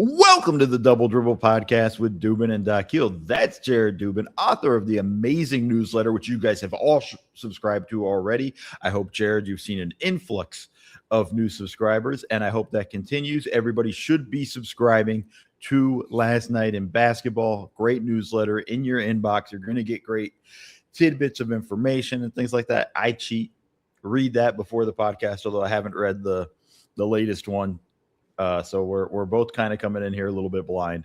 Welcome to the Double Dribble podcast with Dubin and Dakhil. That's Jared Dubin, author of the amazing newsletter, which you guys have all subscribed to already. I hope, Jared, you've seen an influx of new subscribers, and I hope that continues. Everybody should be subscribing to Last Night in Basketball. Great newsletter in your inbox. You're going to get great tidbits of information and things like that. I cheat, read that before the podcast, although I haven't read the latest one. So we're both kind of coming in here a little bit blind.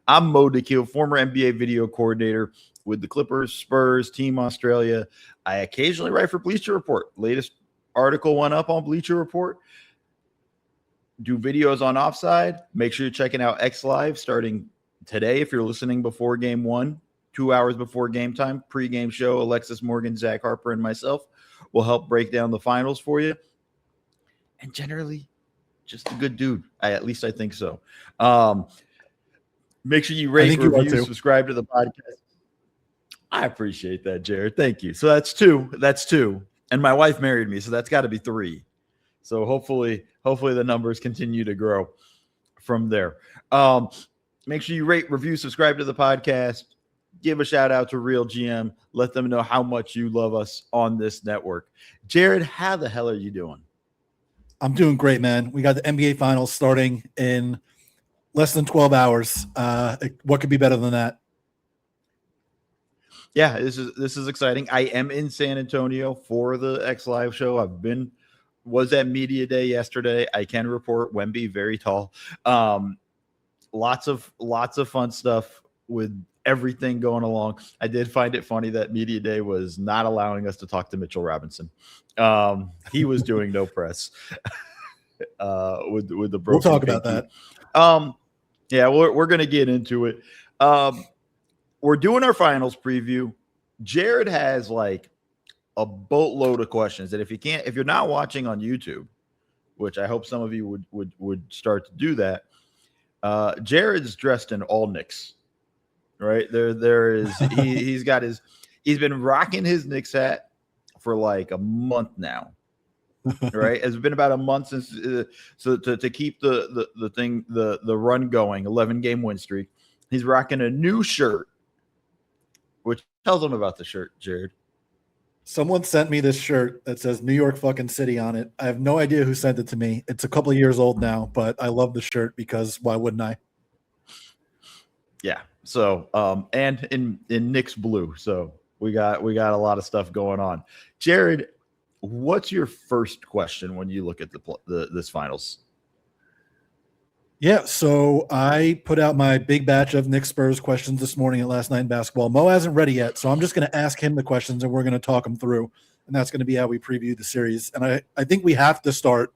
I'm Mo Dakhil, former NBA video coordinator with the Clippers, Spurs, Team Australia. I occasionally write for Bleacher Report. Latest article went up on Bleacher Report. Do videos on Offside. Make sure you're checking out X Live starting today if you're listening before Game 1, 2 hours before game time. Pre-game show, Alexis Morgan, Zach Harper, and myself will help break down the finals for you. And generally, just a good dude. At least I think so. Make sure you rate, review, subscribe to the podcast. I appreciate that, Jared. Thank you. So that's two. And my wife married me, so that's got to be 3. So hopefully the numbers continue to grow from there. Make sure you rate, review, subscribe to the podcast. Give a shout out to RealGM. Let them know how much you love us on this network. Jared, how the hell are you doing? I'm doing great, man. We got the NBA Finals starting in less than 12 hours. What could be better than that? Yeah, this is exciting. I am in San Antonio for the X Live show. Was at Media Day yesterday. I can report Wemby very tall. Lots of fun stuff with everything going along. I did find it funny that Media Day was not allowing us to talk to Mitchell Robinson. He was doing no press with the broken. We'll talk about that. Yeah, we're gonna get into it. We're doing our finals preview. Jared has like a boatload of questions that if you're not watching on YouTube, which I hope some of you would start to do that. Jared's dressed in all Knicks. Right there is he's been rocking his Knicks hat for like a month now. Right, it's been about a month since so to keep the run going, 11-game win streak. He's rocking a new shirt, which tells him about the shirt, Jared. Someone sent me this shirt that says New York fucking city on it. I have no idea who sent it to me. It's a couple of years old now, but I love the shirt because why wouldn't I? Yeah. So, and in Knicks blue. So we got a lot of stuff going on. Jared, what's your first question when you look at this finals? Yeah, so I put out my big batch of Knicks Spurs questions this morning at Last Night in Basketball. Mo hasn't ready yet, so I'm just going to ask him the questions and we're going to talk them through. And that's going to be how we preview the series. And I think we have to start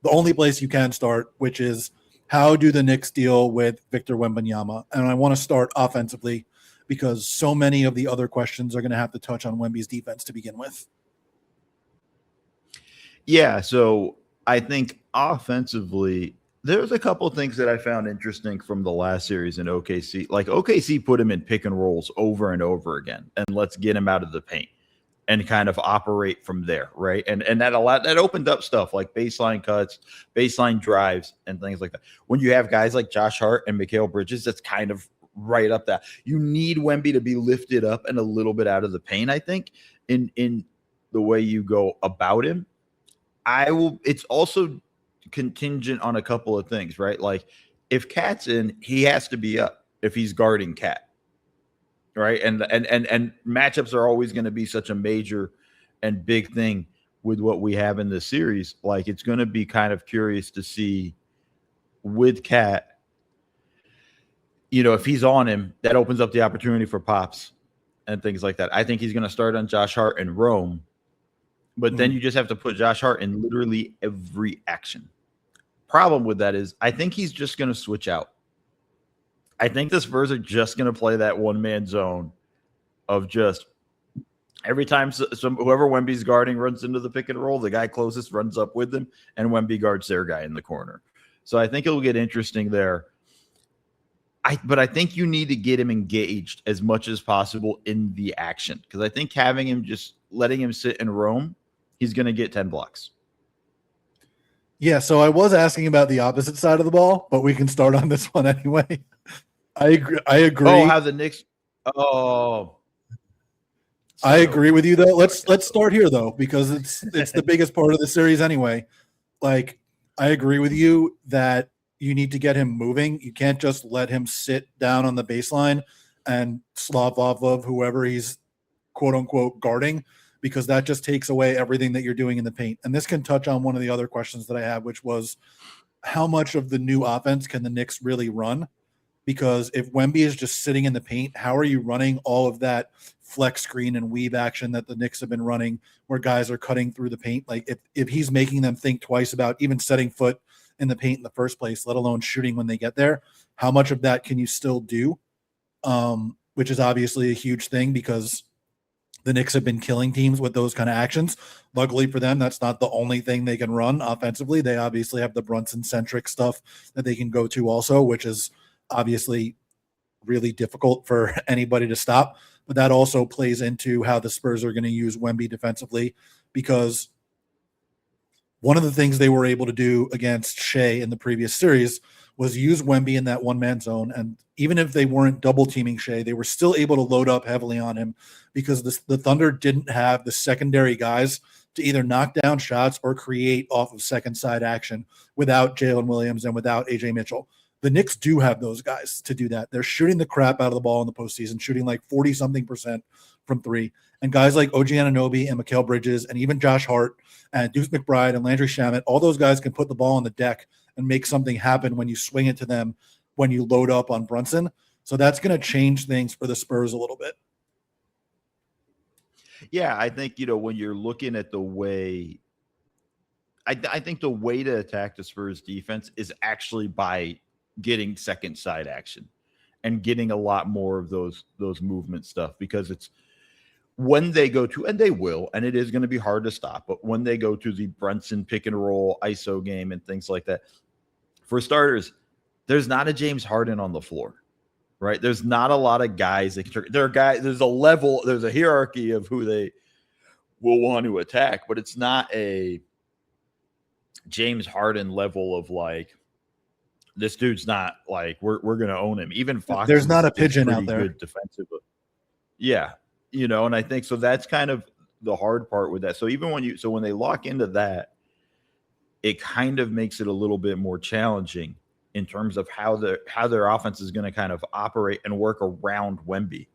the only place you can start, which is how do the Knicks deal with Victor Wembanyama? And I want to start offensively because so many of the other questions are going to have to touch on Wemby's defense to begin with. Yeah, so I think offensively, there's a couple of things that I found interesting from the last series in OKC. Like OKC put him in pick and rolls over and over again, and let's get him out of the paint and kind of operate from there, right? And that opened up stuff like baseline cuts, baseline drives, and things like that. When you have guys like Josh Hart and Mikal Bridges, that's kind of right up that. You need Wemby to be lifted up and a little bit out of the paint, I think, in the way you go about him. It's also contingent on a couple of things, right? Like if Cat's in, he has to be up if he's guarding Cat. Right. And matchups are always going to be such a major and big thing with what we have in this series. Like it's going to be kind of curious to see with Cat, if he's on him, that opens up the opportunity for pops and things like that. I think he's going to start on Josh Hart and Rome, but then you just have to put Josh Hart in literally every action. Problem with that is I think he's just going to switch out. I think the Spurs are just going to play that one-man zone of just every time whoever Wemby's guarding runs into the pick and roll, the guy closest runs up with them, and Wemby guards their guy in the corner. So I think it'll get interesting there. But I think you need to get him engaged as much as possible in the action because I think letting him sit and roam, he's going to get 10 blocks. Yeah, so I was asking about the opposite side of the ball, but we can start on this one anyway. I agree. I Oh, agree. how the Knicks. Oh, I start agree over. with you though. Let's start here though, because it's the biggest part of the series anyway. Like, I agree with you that you need to get him moving. You can't just let him sit down on the baseline and slop off of whoever he's quote unquote guarding, because that just takes away everything that you're doing in the paint. And this can touch on one of the other questions that I had, which was how much of the new offense can the Knicks really run? Because if Wemby is just sitting in the paint, how are you running all of that flex screen and weave action that the Knicks have been running, where guys are cutting through the paint? Like, if he's making them think twice about even setting foot in the paint in the first place, let alone shooting when they get there, how much of that can you still do? Which is obviously a huge thing, because the Knicks have been killing teams with those kind of actions. Luckily for them, that's not the only thing they can run offensively. They obviously have the Brunson-centric stuff that they can go to also, which is obviously really difficult for anybody to stop. But that also plays into how the Spurs are going to use Wemby defensively, because one of the things they were able to do against Shea in the previous series was use Wemby in that one-man zone. And even if they weren't double teaming Shea, they were still able to load up heavily on him, because the Thunder didn't have the secondary guys to either knock down shots or create off of second side action without Jalen Williams and without AJ Mitchell. The Knicks do have those guys to do that. They're shooting the crap out of the ball in the postseason, shooting like 40-something% from three. And guys like OG Anunoby and Mikal Bridges and even Josh Hart and Deuce McBride and Landry Shamet, all those guys can put the ball on the deck and make something happen when you swing it to them, when you load up on Brunson. So that's going to change things for the Spurs a little bit. Yeah, I think, when you're looking at the way, I think the way to attack the Spurs defense is actually by getting second side action and getting a lot more of those movement stuff, because it's when they go to, and they will, and it is going to be hard to stop, but when they go to the Brunson pick and roll ISO game and things like that, for starters, there's not a James Harden on the floor, right? There's not a lot of guys that can, there are guys, there's a hierarchy of who they will want to attack, but it's not a James Harden level of like, this dude's not like, we're going to own him. Even Fox, there's not a pigeon out there. Good defensively. Yeah. And I think so that's kind of the hard part with that. So even when they lock into that, it kind of makes it a little bit more challenging in terms of how their offense is going to kind of operate and work around Wemby.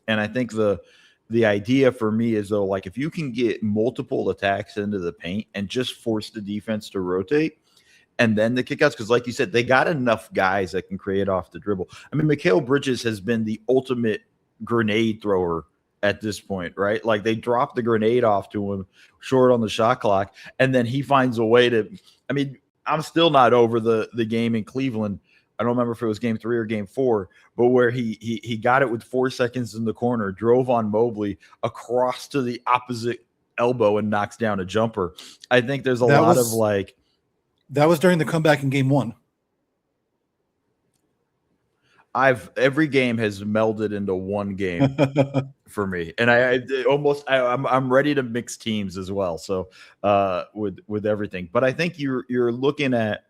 And I think the idea for me is, though, like, if you can get multiple attacks into the paint and just force the defense to rotate, and then the kickouts, because like you said, they got enough guys that can create off the dribble. I mean, Mikal Bridges has been the ultimate grenade thrower at this point, right? Like, they drop the grenade off to him short on the shot clock, and then he finds a way to, I mean, I'm still not over the game in Cleveland. I don't remember if it was game 3 or game 4, but where he got it with 4 seconds in the corner, drove on Mobley across to the opposite elbow and knocks down a jumper. I think there's a lot of like, that was during the comeback in game 1. Every game has melded into one game for me, and I'm ready to mix teams as well. So with everything, but I think you're looking at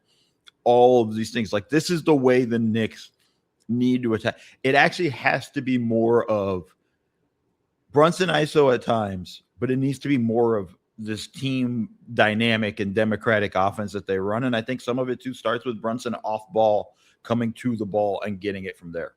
all of these things. Like, this is the way the Knicks need to attack. It actually has to be more of Brunson ISO at times, but it needs to be more of this team dynamic and democratic offense that they run. And I think some of it too starts with Brunson off ball, coming to the ball and getting it from there.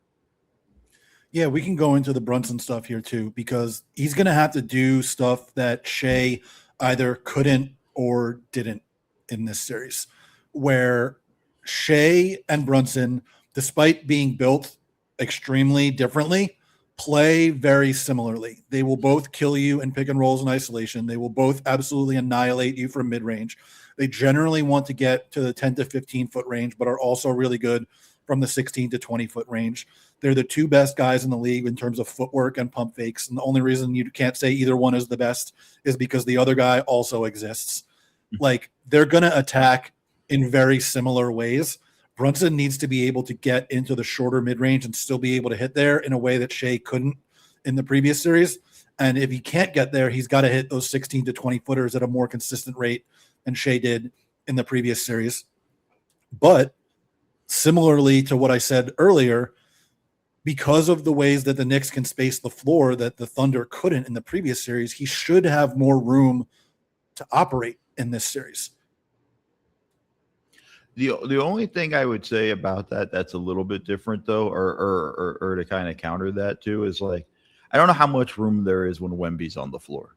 Yeah, we can go into the Brunson stuff here too, because he's going to have to do stuff that Shea either couldn't or didn't in this series, where Shea and Brunson, despite being built extremely differently, play very similarly. They will both kill you in pick and rolls and isolation. They will both absolutely annihilate you from mid-range. They generally want to get to the 10 to 15-foot range, but are also really good from the 16 to 20-foot range. They're the two best guys in the league in terms of footwork and pump fakes. And the only reason you can't say either one is the best is because the other guy also exists. Like, they're going to attack in very similar ways. Brunson needs to be able to get into the shorter mid-range and still be able to hit there in a way that Shea couldn't in the previous series. And if he can't get there, he's got to hit those 16 to 20 footers at a more consistent rate than Shea did in the previous series. But similarly to what I said earlier, because of the ways that the Knicks can space the floor that the Thunder couldn't in the previous series, he should have more room to operate in this series. The only thing I would say about that's a little bit different though, or to kind of counter that too, is like I don't know how much room there is when Wemby's on the floor.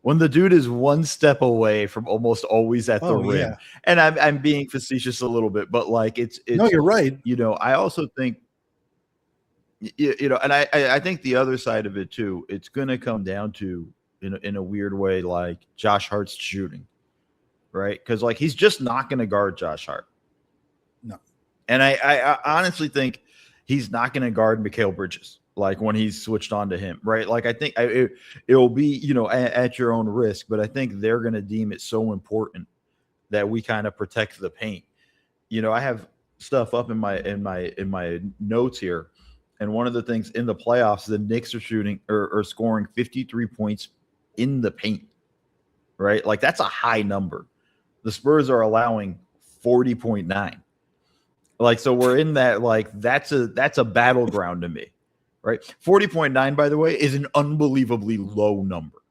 When the dude is one step away from almost always at the rim, and I'm being facetious a little bit, but like it's no, you're right. You know, I also think you know, and I think the other side of it too, it's going to come down to in a weird way, like Josh Hart's shooting. Right? Because like he's just not going to guard Josh Hart. No. And I honestly think he's not going to guard Mikal Bridges like when he's switched on to him. Right? Like I think it'll be, you know, at your own risk, but I think they're going to deem it so important that we kind of protect the paint. You know, I have stuff up in my notes here. And one of the things in the playoffs, the Knicks are shooting or scoring 53 points in the paint. Right? Like that's a high number. The Spurs are allowing 40.9. Like, so we're in that, like, that's a battleground to me, right? 40.9, by the way, is an unbelievably low number.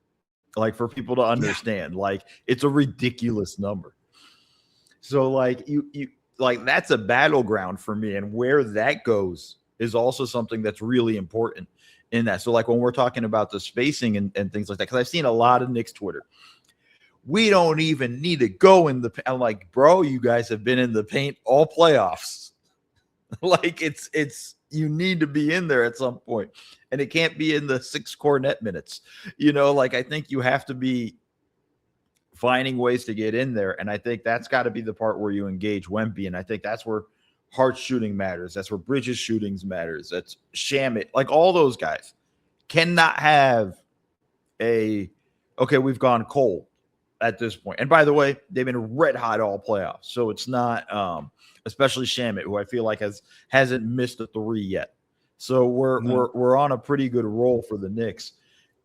Like, for people to understand, like, it's a ridiculous number. So, like, you like, that's a battleground for me. And where that goes is also something that's really important in that. So, like, when we're talking about the spacing and things like that, because I've seen a lot of Knicks Twitter. We don't even need to go in the. I'm like, bro, you guys have been in the paint all playoffs. Like it's you need to be in there at some point, and it can't be in the 6 Cornet minutes. You know, like I think you have to be finding ways to get in there, and I think that's got to be the part where you engage Wemby, and I think that's where Hart's shooting matters. That's where Bridges' shootings matters. That's Shamet, like all those guys cannot have a okay. We've gone cold at this point. And by the way, they've been red hot all playoffs. So it's not especially Shamet, who I feel like hasn't missed a 3 yet. So we're on a pretty good roll for the Knicks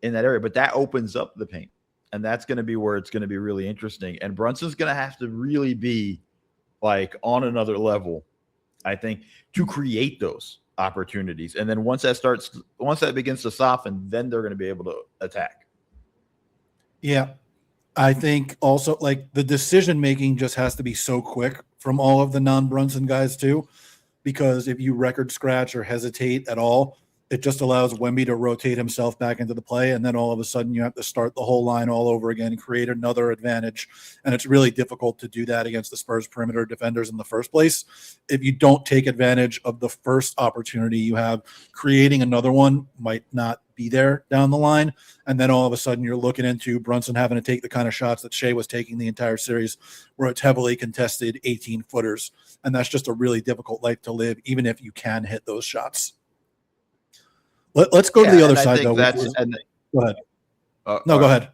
in that area. But that opens up the paint. And that's going to be where it's going to be really interesting. And Brunson's going to have to really be like on another level, I think, to create those opportunities. And then once that begins to soften, then they're going to be able to attack. Yeah. I think also like the decision making just has to be so quick from all of the non-Brunson guys too, because if you record scratch or hesitate at all, it just allows Wemby to rotate himself back into the play, and then all of a sudden you have to start the whole line all over again and create another advantage. And it's really difficult to do that against the Spurs perimeter defenders in the first place. If you don't take advantage of the first opportunity you have, creating another one might not be there down the line. And then all of a sudden you're looking into Brunson having to take the kind of shots that Shea was taking the entire series, where it's heavily contested 18-footers. And that's just a really difficult life to live, even if you can hit those shots. Let's go to the other side, though. Go ahead. Go ahead.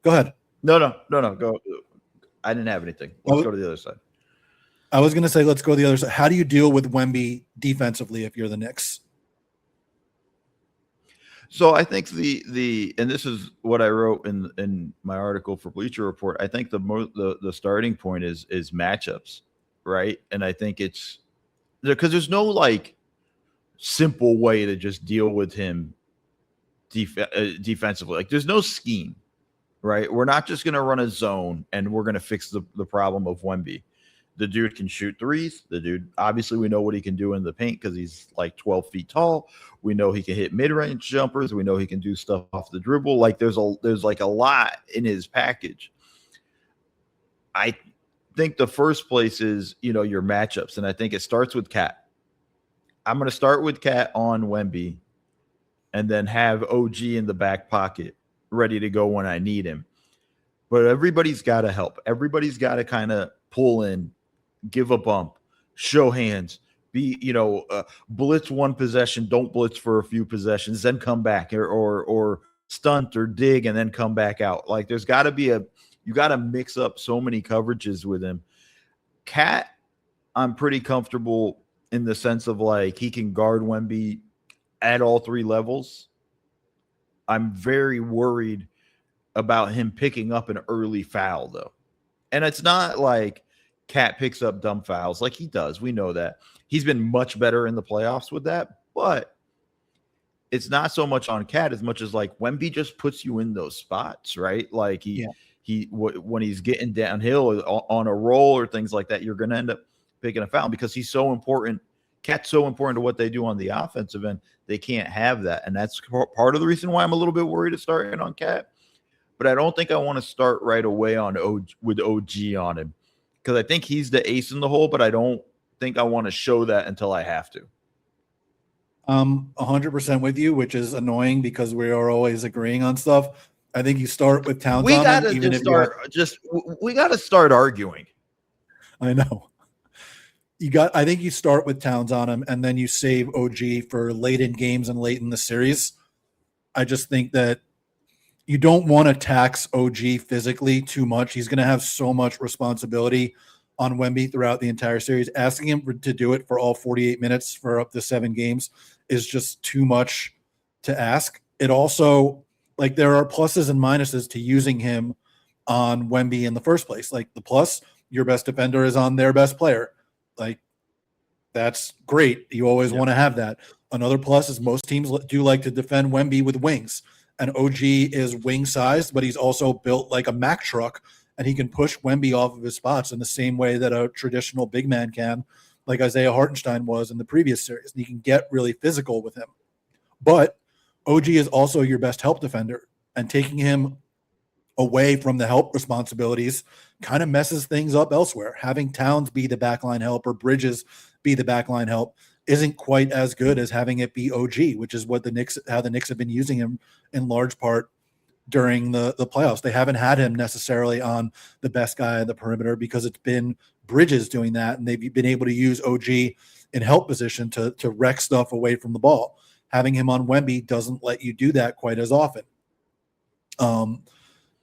Go ahead. No. Go. I didn't have anything. Let's go to the other side. I was going to say, let's go to the other side. How do you deal with Wemby defensively if you're the Knicks? So I think and this is what I wrote in my article for Bleacher Report. I think the starting point is matchups, right? And I think it's because there's no like simple way to just deal with him defensively. Like there's no scheme, right? We're not just going to run a zone and we're going to fix the problem of Wemby. The dude can shoot threes. The dude, obviously we know what he can do in the paint because he's like 12 feet tall. We know he can hit mid-range jumpers. We know he can do stuff off the dribble. Like there's like a lot in his package. I think the first place is, your matchups. And I think it starts with Cat. I'm going to start with Cat on Wemby and then have OG in the back pocket ready to go when I need him. But everybody's got to help. Everybody's got to kind of pull in, give a bump, show hands, be, blitz one possession, don't blitz for a few possessions, then come back or stunt or dig and then come back out. Like there's got to be you got to mix up so many coverages with him. Cat, I'm pretty comfortable in the sense of like he can guard Wemby at all 3 levels. I'm very worried about him picking up an early foul though. And it's not like Cat picks up dumb fouls like he does. We know that. He's been much better in the playoffs with that, but it's not so much on Cat as much as like Wemby just puts you in those spots, right? Like when he's getting downhill on a roll or things like that, you're going to end up picking a foul because he's so important. Cat's so important to what they do on the offensive end. They can't have that, and that's part of the reason why I'm a little bit worried to start in on Cat. But I don't think I want to start right away with OG on him because I think he's the ace in the hole, but I don't think I want to show that until I have to. 100% with you, which is annoying because we are always agreeing on stuff. I think you start with Towns. We gotta we gotta start arguing. I know. I think you start with Towns on him, and then you save OG for late in games and late in the series. I just think that you don't want to tax OG physically too much. He's going to have so much responsibility on Wemby throughout the entire series. Asking him to do it for all 48 minutes for up to 7 games is just too much to ask. It also, like, there are pluses and minuses to using him on Wemby in the first place. Like, the plus, your best defender is on their best player. Like, that's great. You always want to have that. Another plus is most teams do like to defend Wemby with wings. And OG is wing sized, but he's also built like a Mack truck, and he can push Wemby off of his spots in the same way that a traditional big man can, like Isaiah Hartenstein was in the previous series. And he can get really physical with him. But OG is also your best help defender, and taking him away from the help responsibilities kind of messes things up elsewhere. Having Towns be the backline help or Bridges be the backline help isn't quite as good as having it be OG, which is what how the Knicks have been using him in large part during the playoffs. They haven't had him necessarily on the best guy on the perimeter because it's been Bridges doing that, and they've been able to use OG in help position to wreck stuff away from the ball. Having him on Wemby doesn't let you do that quite as often.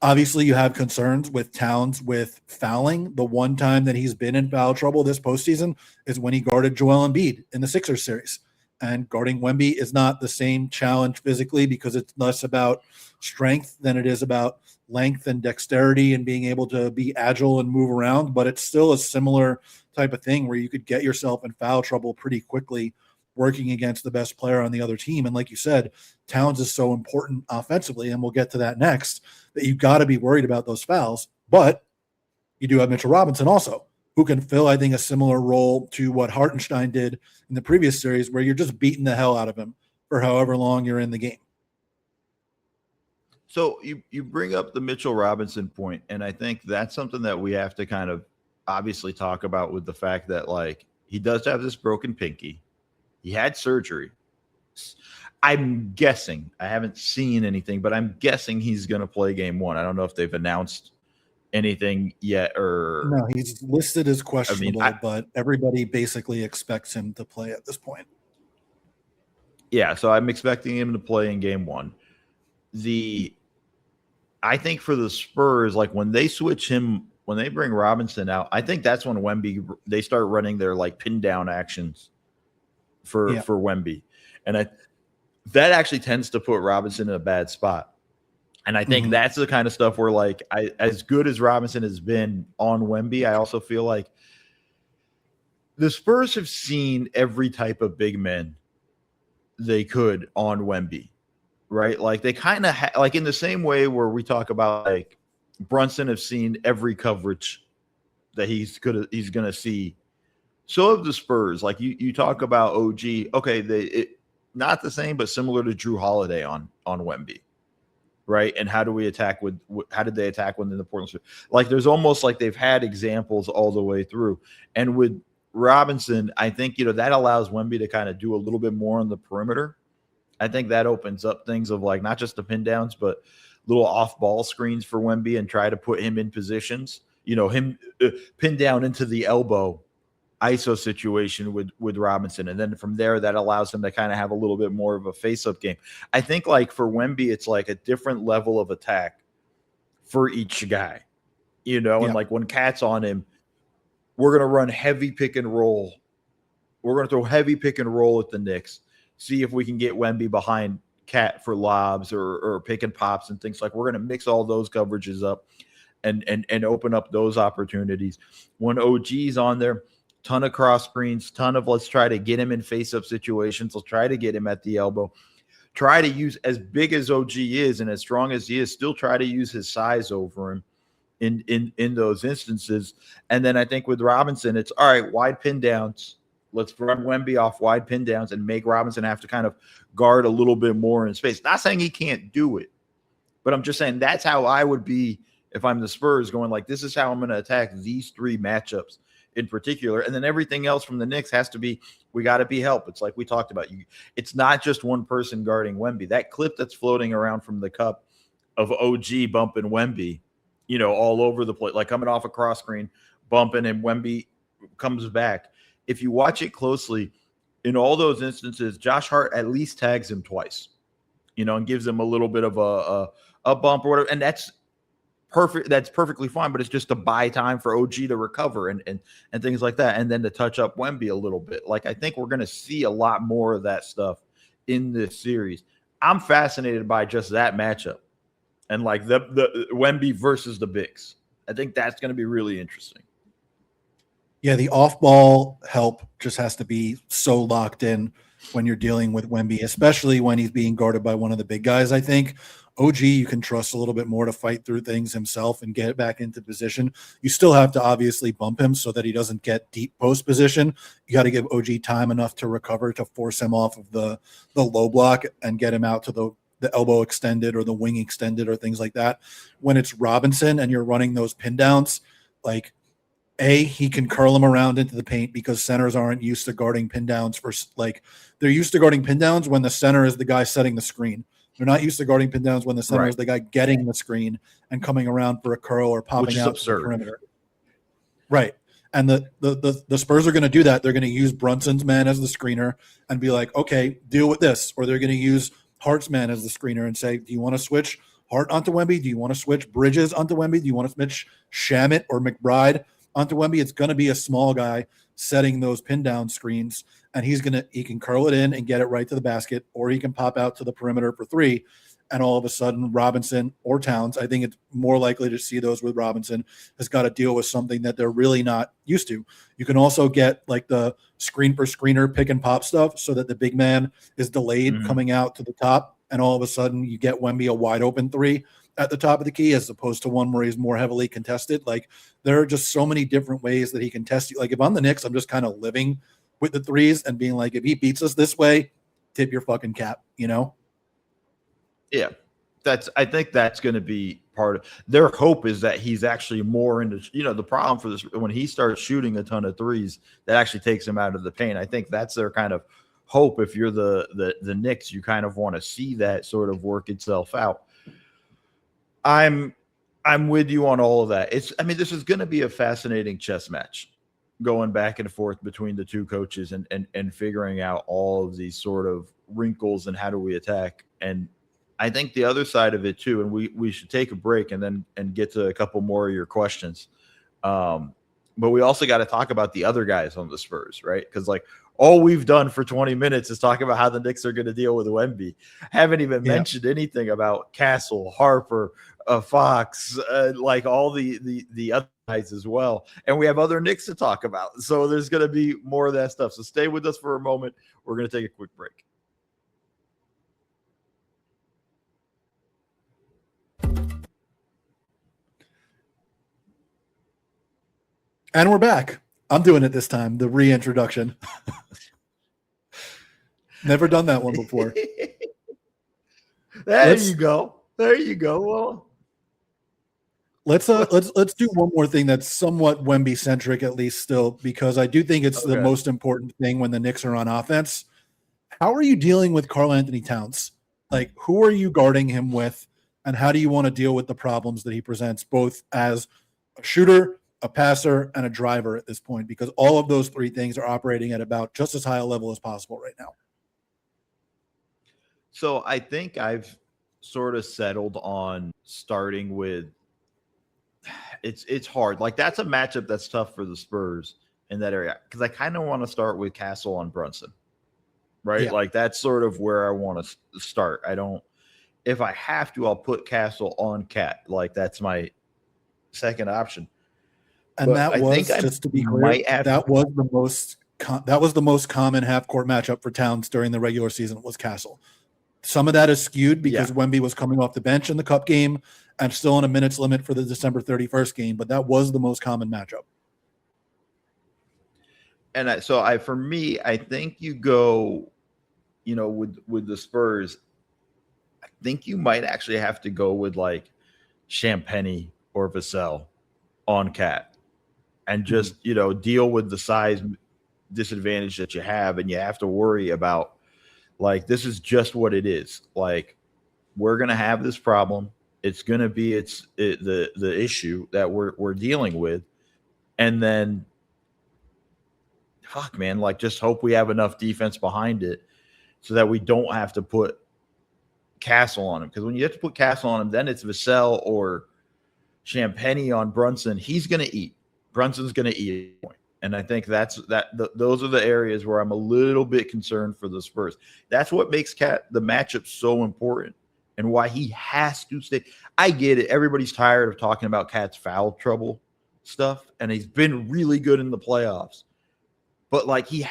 Obviously, you have concerns with Towns with fouling. The one time that he's been in foul trouble this postseason is when he guarded Joel Embiid in the Sixers series. And guarding Wemby is not the same challenge physically because it's less about strength than it is about length and dexterity and being able to be agile and move around. But it's still a similar type of thing where you could get yourself in foul trouble pretty quickly working against the best player on the other team. And like you said, Towns is so important offensively, and we'll get to that next, that you've got to be worried about those fouls. But you do have Mitchell Robinson also, who can fill, I think, a similar role to what Hartenstein did in the previous series, where you're just beating the hell out of him for however long you're in the game. So you bring up the Mitchell Robinson point, and I think that's something that we have to kind of obviously talk about with the fact that, like, he does have this broken pinky. He had surgery. I'm guessing, I haven't seen anything, but I'm guessing he's going to play game 1. I don't know if they've announced anything yet or no. He's listed as questionable, but everybody basically expects him to play at this point. Yeah, so I'm expecting him to play in game 1. I think for the Spurs, like when they switch him, when they bring Robinson out, I think that's when they start running their like pin down actions for Wemby. And that actually tends to put Robinson in a bad spot. And I think that's the kind of stuff where, like, as good as Robinson has been on Wemby, I also feel like the Spurs have seen every type of big men they could on Wemby, right? Like they kind of like in the same way where we talk about like Brunson have seen every coverage that he's going to see. So have the Spurs. Like you talk about OG, okay, not the same, but similar to Drew Holiday on Wemby, right? And how do we attack how did they attack when in the Portland? Like there's almost like they've had examples all the way through. And with Robinson, I think, that allows Wemby to kind of do a little bit more on the perimeter. I think that opens up things of like not just the pin downs, but little off ball screens for Wemby and try to put him in positions, him pin down into the elbow ISO situation with Robinson. And then from there, that allows him to kind of have a little bit more of a face-up game. I think like for Wemby, it's like a different level of attack for each guy, and like when Cat's on him, we're going to run heavy pick and roll. We're going to throw heavy pick and roll at the Knicks, see if we can get Wemby behind Cat for lobs or pick and pops and things like we're going to mix all those coverages up. and open up those opportunities. When OG's on there, ton of cross screens, ton of let's try to get him in face-up situations. Let's try to get him at the elbow. Try to use, as big as OG is and as strong as he is, still try to use his size over him in those instances. And then I think with Robinson, it's all right, wide pin downs. Let's run Wemby off wide pin downs and make Robinson have to kind of guard a little bit more in space. Not saying he can't do it, but I'm just saying that's how I would be if I'm the Spurs, going like, this is how I'm going to attack these three matchups in particular. And then everything else from the Knicks has to be, we got to be help. It's like we talked about. It's not just one person guarding Wemby. That clip that's floating around from the cup of OG bumping Wemby, all over the place, like coming off a cross screen, bumping, and Wemby comes back. If you watch it closely, in all those instances, Josh Hart at least tags him twice, and gives him a little bit of a bump or whatever. And that's perfect. That's perfectly fine, but it's just to buy time for OG to recover and things like that. And then to touch up Wemby a little bit. Like, I think we're going to see a lot more of that stuff in this series. I'm fascinated by just that matchup and like the Wemby versus the bigs. I think that's going to be really interesting. Yeah, the off-ball help just has to be so locked in when you're dealing with Wemby, especially when he's being guarded by one of the big guys. I think OG, you can trust a little bit more to fight through things himself and get it back into position. You still have to obviously bump him so that he doesn't get deep post position. You got to give OG time enough to recover to force him off of the low block and get him out to the elbow extended or the wing extended or things like that. When it's Robinson and you're running those pin downs, like, he can curl him around into the paint because centers aren't used to guarding pin downs they're used to guarding pin downs when the center is the guy setting the screen. They're not used to guarding pin downs when the center is the guy getting the screen and coming around for a curl or popping out to the perimeter. Right. And the Spurs are going to do that. They're going to use Brunson's man as the screener and be like, okay, deal with this. Or they're going to use Hart's man as the screener and say, do you want to switch Hart onto Wemby? Do you want to switch Bridges onto Wemby? Do you want to switch Shamet or McBride onto Wemby? It's going to be a small guy setting those pin down screens, and he can curl it in and get it right to the basket, or he can pop out to the perimeter for three. And all of a sudden, Robinson or Towns, I think it's more likely to see those with Robinson, has got to deal with something that they're really not used to. You can also get like the screen for screener pick and pop stuff so that the big man is delayed coming out to the top. And all of a sudden you get Wemby a wide open three at the top of the key, as opposed to one where he's more heavily contested. Like, there are just so many different ways that he can test you. Like, if I'm the Knicks, I'm just kind of living with the threes and being like, if he beats us this way, tip your fucking cap, Yeah. I think that's going to be part of their hope, is that he's actually more into, the problem for this, when he starts shooting a ton of threes, that actually takes him out of the paint. I think that's their kind of hope. If you're the Knicks, you kind of want to see that sort of work itself out. I'm with you on all of that. This is going to be a fascinating chess match, going back and forth between the two coaches and figuring out all of these sort of wrinkles and how do we attack. And I think the other side of it too, and we should take a break and get to a couple more of your questions. But we also got to talk about the other guys on the Spurs, right? Because like, all we've done for 20 minutes is talk about how the Knicks are going to deal with Wemby. Haven't even mentioned anything about Castle, Harper, Fox, like all the other guys as well. And we have other Knicks to talk about. So there's going to be more of that stuff. So stay with us for a moment. We're going to take a quick break. And we're back. I'm doing it this time, the reintroduction. Never done that one before. There you go. Well, let's do one more thing that's somewhat Wemby centric, at least still, because I do think it's the most important thing when the Knicks are on offense. How are you dealing with karl-Anthony Towns? Like, who are you guarding him with, and how do you want to deal with the problems that he presents, both as a shooter, a passer, and a driver at this point? Because all of those three things are operating at about just as high a level as possible right now. So I think I've sort of settled on starting with it's hard. Like, that's a matchup that's tough for the Spurs in that area, because I kind of want to start with Castle on Brunson, right? Yeah. Like, that's sort of where I want to start. If I have to, I'll put Castle on Cat. Like, that's my second option. And But that I was, think I just to be clear, might have that was the most common half court matchup for Towns during the regular season was Castle. Some of that is skewed because Wemby was coming off the bench in the cup game and still on a minutes limit for the December 31st game, but that was the most common matchup. And for me, I think you go, with the Spurs, I think you might actually have to go with like Champagny or Vassell on Cat and just, deal with the size disadvantage that you have. And you have to worry about, like, this is just what it is. Like, we're going to have this problem. It's going to be the issue that we're dealing with. And then, fuck, man, like, just hope we have enough defense behind it so that we don't have to put Castle on him. Because when you have to put Castle on him, then it's Vassell or Champagny on Brunson. He's going to eat. Brunson's going to eat. And I think those are the areas where I'm a little bit concerned for the Spurs. That's what makes Cat the matchup so important and why he has to stay. I get it. Everybody's tired of talking about Cat's foul trouble stuff, and he's been really good in the playoffs. But like he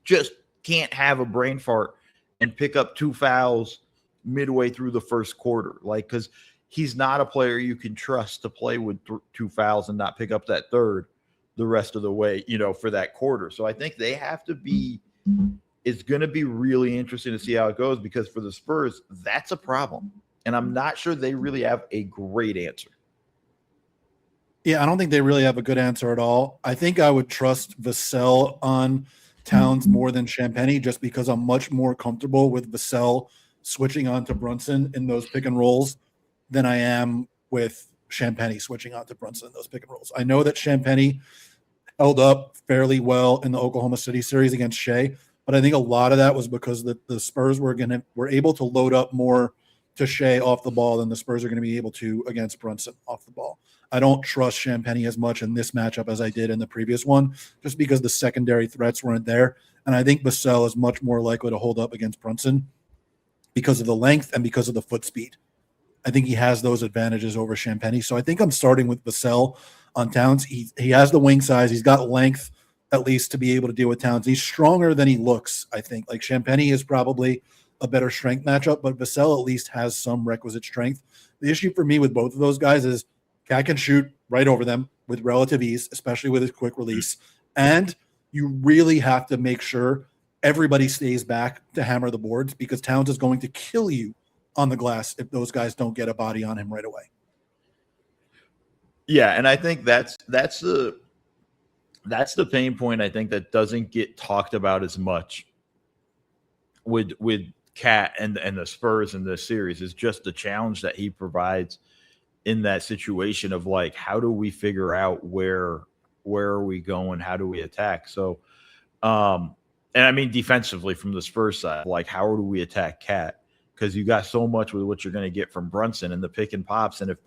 just can't have a brain fart and pick up 2 fouls midway through the first quarter. Like, because he's not a player you can trust to play with 2 fouls and not pick up that third the rest of the way, for that quarter. So I think they have to be, it's going to be really interesting to see how it goes, because for the Spurs, that's a problem. And I'm not sure they really have a great answer. Yeah, I don't think they really have a good answer at all. I think I would trust Vassell on Towns more than Champagny, just because I'm much more comfortable with Vassell switching on to Brunson in those pick and rolls than I am with Champagny switching on to Brunson in those pick and rolls. I know that Champagny held up fairly well in the Oklahoma City series against Shea, but I think a lot of that was because the Spurs were able to load up more to Shea off the ball than the Spurs are going to be able to against Brunson off the ball. I don't trust Champagny as much in this matchup as I did in the previous one, just because the secondary threats weren't there. And I think Vassell is much more likely to hold up against Brunson because of the length and because of the foot speed. I think he has those advantages over Champagny. So I think I'm starting with Vassell on Towns. He has the wing size. He's got length, at least, to be able to deal with Towns. He's stronger than he looks, I think. Like, Champagny is probably a better strength matchup, but Vassell at least has some requisite strength. The issue for me with both of those guys is Cat can shoot right over them with relative ease, especially with his quick release. And you really have to make sure everybody stays back to hammer the boards, because Towns is going to kill you on the glass if those guys don't get a body on him right away. Yeah, and I think that's the pain point, I think, that doesn't get talked about as much with Cat and the Spurs in this series, is just the challenge that he provides in that situation of, like, how do we figure out where are we going? How do we attack? So, and I mean defensively from the Spurs side, like, how do we attack Cat? Because you got so much with what you're going to get from Brunson and the pick and pops. And if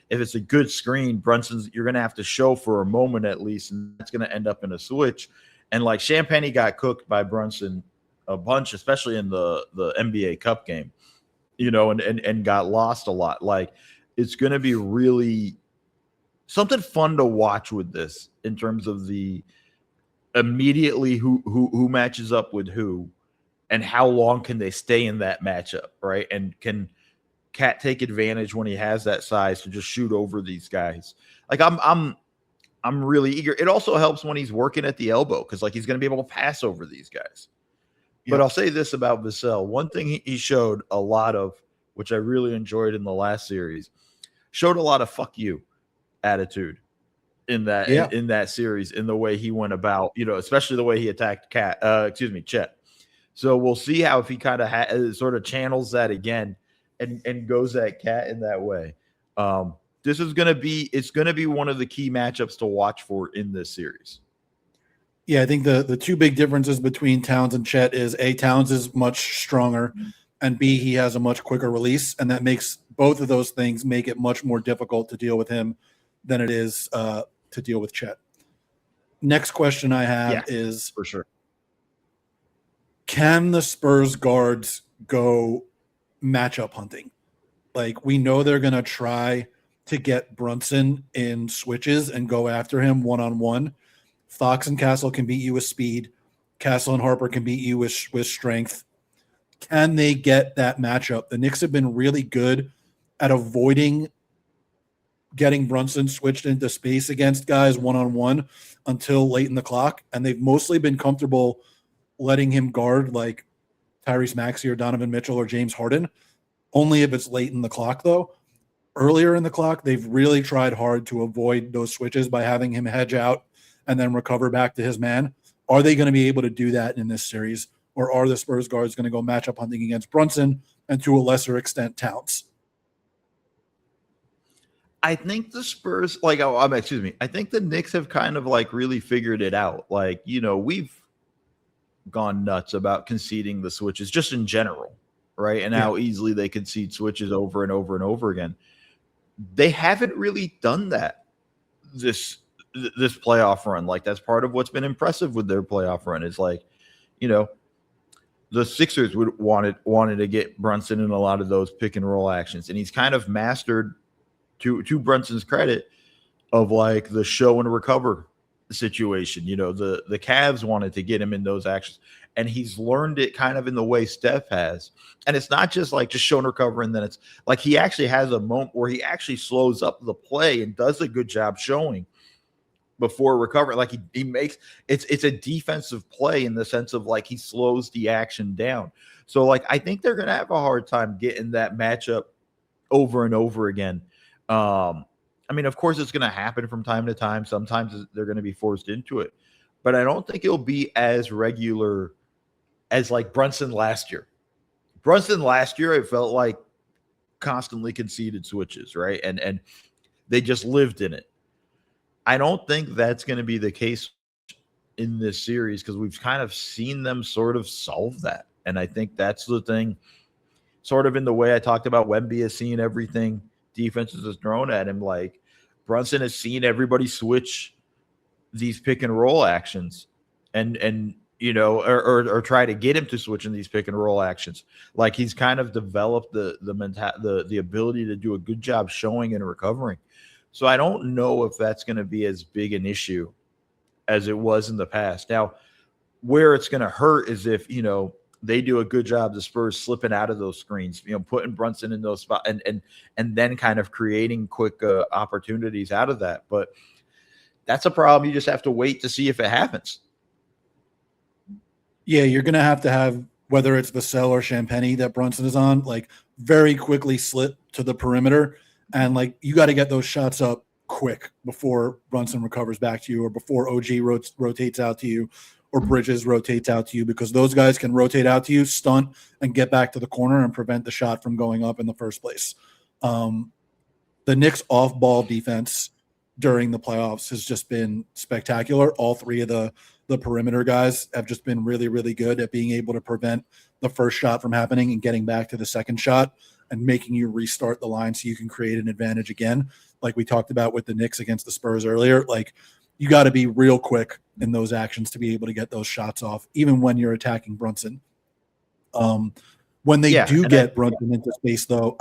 it's a good screen, you're going to have to show for a moment at least, and that's going to end up in a switch. And like Champagny got cooked by Brunson a bunch, especially in the NBA Cup game, and got lost a lot. Like, it's going to be really something fun to watch with this in terms of the immediately who matches up with who. And how long can they stay in that matchup, right? And can Cat take advantage when he has that size to just shoot over these guys? Like, I'm really eager. It also helps when he's working at the elbow, because like he's going to be able to pass over these guys. Yep. But I'll say this about Vassell: one thing he showed a lot of, which I really enjoyed in the last series, showed a lot of "fuck you" attitude in that series, in the way he went about, especially the way he attacked Chet. So we'll see how, if he kind of sort of channels that again and goes at Cat in that way. This is going to be one of the key matchups to watch for in this series. Yeah, I think the two big differences between Towns and Chet is, A, Towns is much stronger, and B, he has a much quicker release, and that makes both of those things make it much more difficult to deal with him than it is to deal with Chet. Next question I have is, for sure, can the Spurs guards go matchup hunting? Like, we know they're going to try to get Brunson in switches and go after him one-on-one. Fox and Castle can beat you with speed. Castle and Harper can beat you with strength. Can they get that matchup? The Knicks have been really good at avoiding getting Brunson switched into space against guys one-on-one until late in the clock, and they've mostly been comfortable letting him guard like Tyrese Maxey or Donovan Mitchell or James Harden, only if it's late in the clock, though. Earlier in the clock, they've really tried hard to avoid those switches by having him hedge out and then recover back to his man. Are they going to be able to do that in this series, or are the Spurs guards going to go matchup hunting against Brunson and to a lesser extent Towns? I think the Spurs, I think the Knicks have kind of like really figured it out. Like, you know, we've gone nuts about conceding the switches just in general, right? And how easily they concede switches over and over and over again. They haven't really done that this playoff run. Like, that's part of what's been impressive with their playoff run is like, you know, the Sixers wanted to get Brunson in a lot of those pick and roll actions, and he's kind of mastered, to Brunson's credit, of like the show and recover situation. You know, the Cavs wanted to get him in those actions, and he's learned it kind of in the way Steph has. And it's not just like just show and recover, and then it's like he actually has a moment where he actually slows up the play and does a good job showing before recovering. Like he makes it's a defensive play in the sense of like he slows the action down. So like I think they're gonna have a hard time getting that matchup over and over again. I mean, of course, it's going to happen from time to time. Sometimes they're going to be forced into it, but I don't think it'll be as regular as like Brunson last year. Brunson last year, it felt like constantly conceded switches, right? And they just lived in it. I don't think that's going to be the case in this series because we've kind of seen them sort of solve that. And I think that's the thing, sort of in the way I talked about Wemby has seen everything defenses is thrown at him. Like Brunson has seen everybody switch these pick and roll actions and you know, or try to get him to switch in these pick and roll actions. Like he's kind of developed the ability to do a good job showing and recovering. So I don't know if that's going to be as big an issue as it was in the past. Now, where it's going to hurt is if, you know, they do a good job, the Spurs slipping out of those screens, you know, putting Brunson in those spots and then kind of creating quick opportunities out of that. But that's a problem. You just have to wait to see if it happens. Yeah, you're going to have, whether it's Vassell or Champagny that Brunson is on, like very quickly slip to the perimeter. And like you got to get those shots up quick before Brunson recovers back to you or before OG rotates out to you, or Bridges rotates out to you, because those guys can rotate out to you, stunt, and get back to the corner and prevent the shot from going up in the first place. The Knicks off-ball defense during the playoffs has just been spectacular. All three of the perimeter guys have just been really, really good at being able to prevent the first shot from happening and getting back to the second shot and making you restart the line so you can create an advantage again, like we talked about with the Knicks against the Spurs earlier. Like, you got to be real quick in those actions to be able to get those shots off, even when you're attacking Brunson. When they do get Brunson into space, though,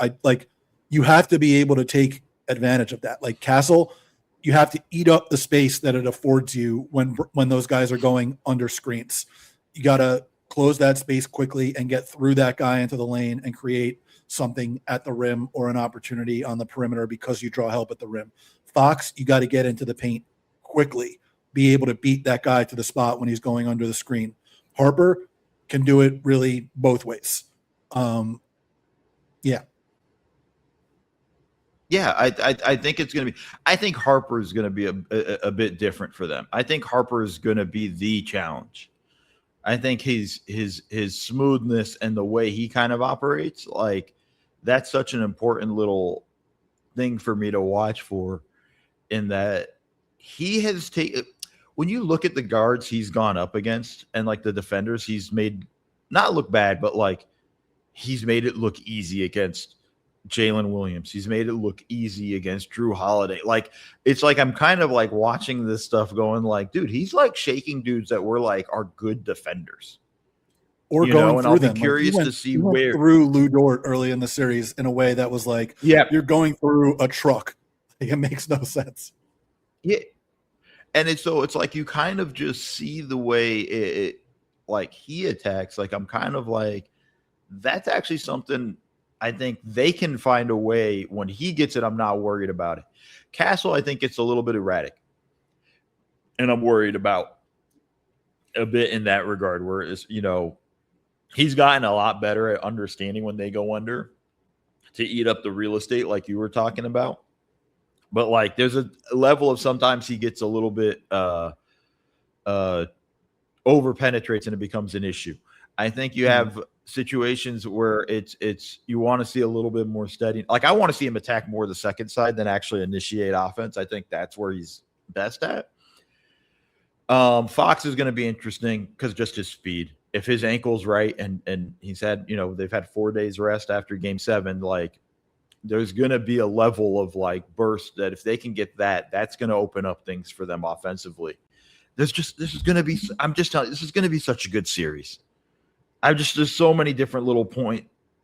you have to be able to take advantage of that. Like Castle, you have to eat up the space that it affords you when those guys are going under screens. You got to close that space quickly and get through that guy into the lane and create something at the rim or an opportunity on the perimeter because you draw help at the rim. Fox, you got to get into the paint quickly, be able to beat that guy to the spot when he's going under the screen. Harper can do it really both ways. Yeah, I think it's going to be. I think Harper is going to be a bit different for them. I think Harper is going to be the challenge. I think his smoothness and the way he kind of operates, like that's such an important little thing for me to watch for. In that he has taken. When you look at the guards he's gone up against and like the defenders he's made not look bad, but like he's made it look easy against Jalen Williams. He's made it look easy against Drew Holiday. Like, it's like I'm kind of like watching this stuff going like, dude, he's like shaking dudes that were like are good defenders. Or going through and I'll them. be curious to see where through Lou Dort early in the series in a way that was like, yeah, you're going through a truck It makes no sense. Yeah. And it's like you kind of just see the way it like he attacks. Like I'm kind of like, that's actually something I think they can find a way when he gets it. I'm not worried about it. Castle, I think it's a little bit erratic. And I'm worried about a bit in that regard, where it's, he's gotten a lot better at understanding when they go under to eat up the real estate, like you were talking about. But like there's a level of sometimes he gets a little bit over penetrates and it becomes an issue. I think you have situations where it's you want to see a little bit more steady. Like I want to see him attack more the second side than actually initiate offense. I think that's where he's best at. Fox is going to be interesting because just his speed. If his ankle's right and he's had, they've had 4 days rest after game 7, like there's going to be a level of like burst that if they can get that, that's going to open up things for them offensively. This is going to be, I'm just telling you, this is going to be such a good series. There's so many different little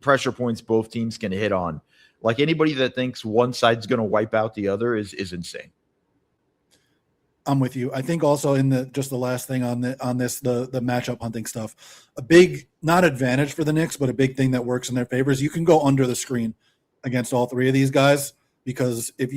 pressure points both teams can hit on. Like anybody that thinks one side's going to wipe out the other is insane. I'm with you. I think also in the last thing on the matchup hunting stuff, a big, not advantage for the Knicks, but a big thing that works in their favor is you can go under the screen against all three of these guys, because if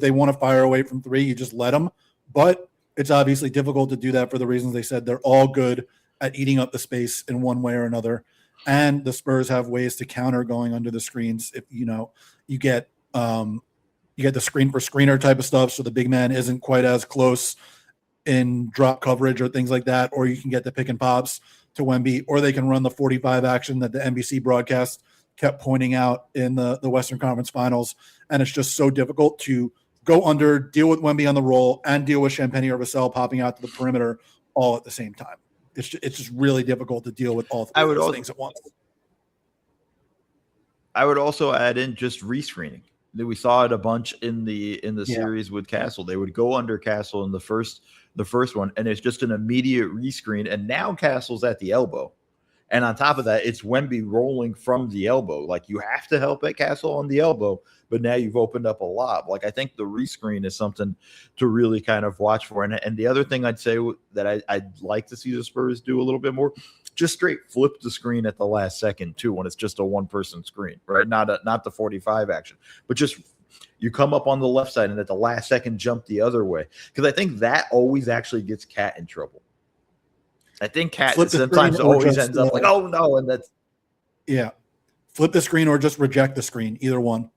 they want to fire away from 3, you just let them. But it's obviously difficult to do that for the reasons they said. They're all good at eating up the space in one way or another. And the Spurs have ways to counter going under the screens. If you get the screen for screener type of stuff, so the big man isn't quite as close in drop coverage or things like that, or you can get the pick and pops to Wemby, or they can run the 45 action that the NBC broadcast kept pointing out in the Western Conference Finals. And it's just so difficult to go under, deal with Wemby on the roll, and deal with Champagnie or Vassell popping out to the perimeter all at the same time. It's just really difficult to deal with all three of those things at once. I would also add in just rescreening. We saw it a bunch in the series with Castle. They would go under Castle in the first one, and it's just an immediate rescreen. And now Castle's at the elbow, and on top of that, it's Wemby rolling from the elbow. Like you have to help at Castle on the elbow, but now you've opened up a lob. Like I think the rescreen is something to really kind of watch for. And the other thing I'd say that I'd like to see the Spurs do a little bit more, just straight flip the screen at the last second too, when it's just a one-person screen, right? Not the 45 action, but just you come up on the left side and at the last second jump the other way. Because I think that always actually gets Cat in trouble. I think Cat sometimes always ends up like, oh no, and that's flip the screen or just reject the screen, either one.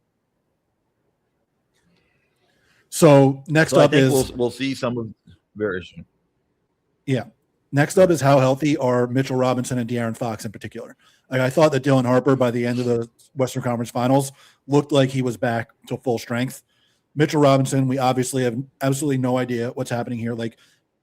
So next up is we'll see some of variation. Yeah. Next up is how healthy are Mitchell Robinson and De'Aaron Fox in particular. Like I thought that Dylan Harper by the end of the Western Conference Finals looked like he was back to full strength. Mitchell Robinson, we obviously have absolutely no idea what's happening here. Like,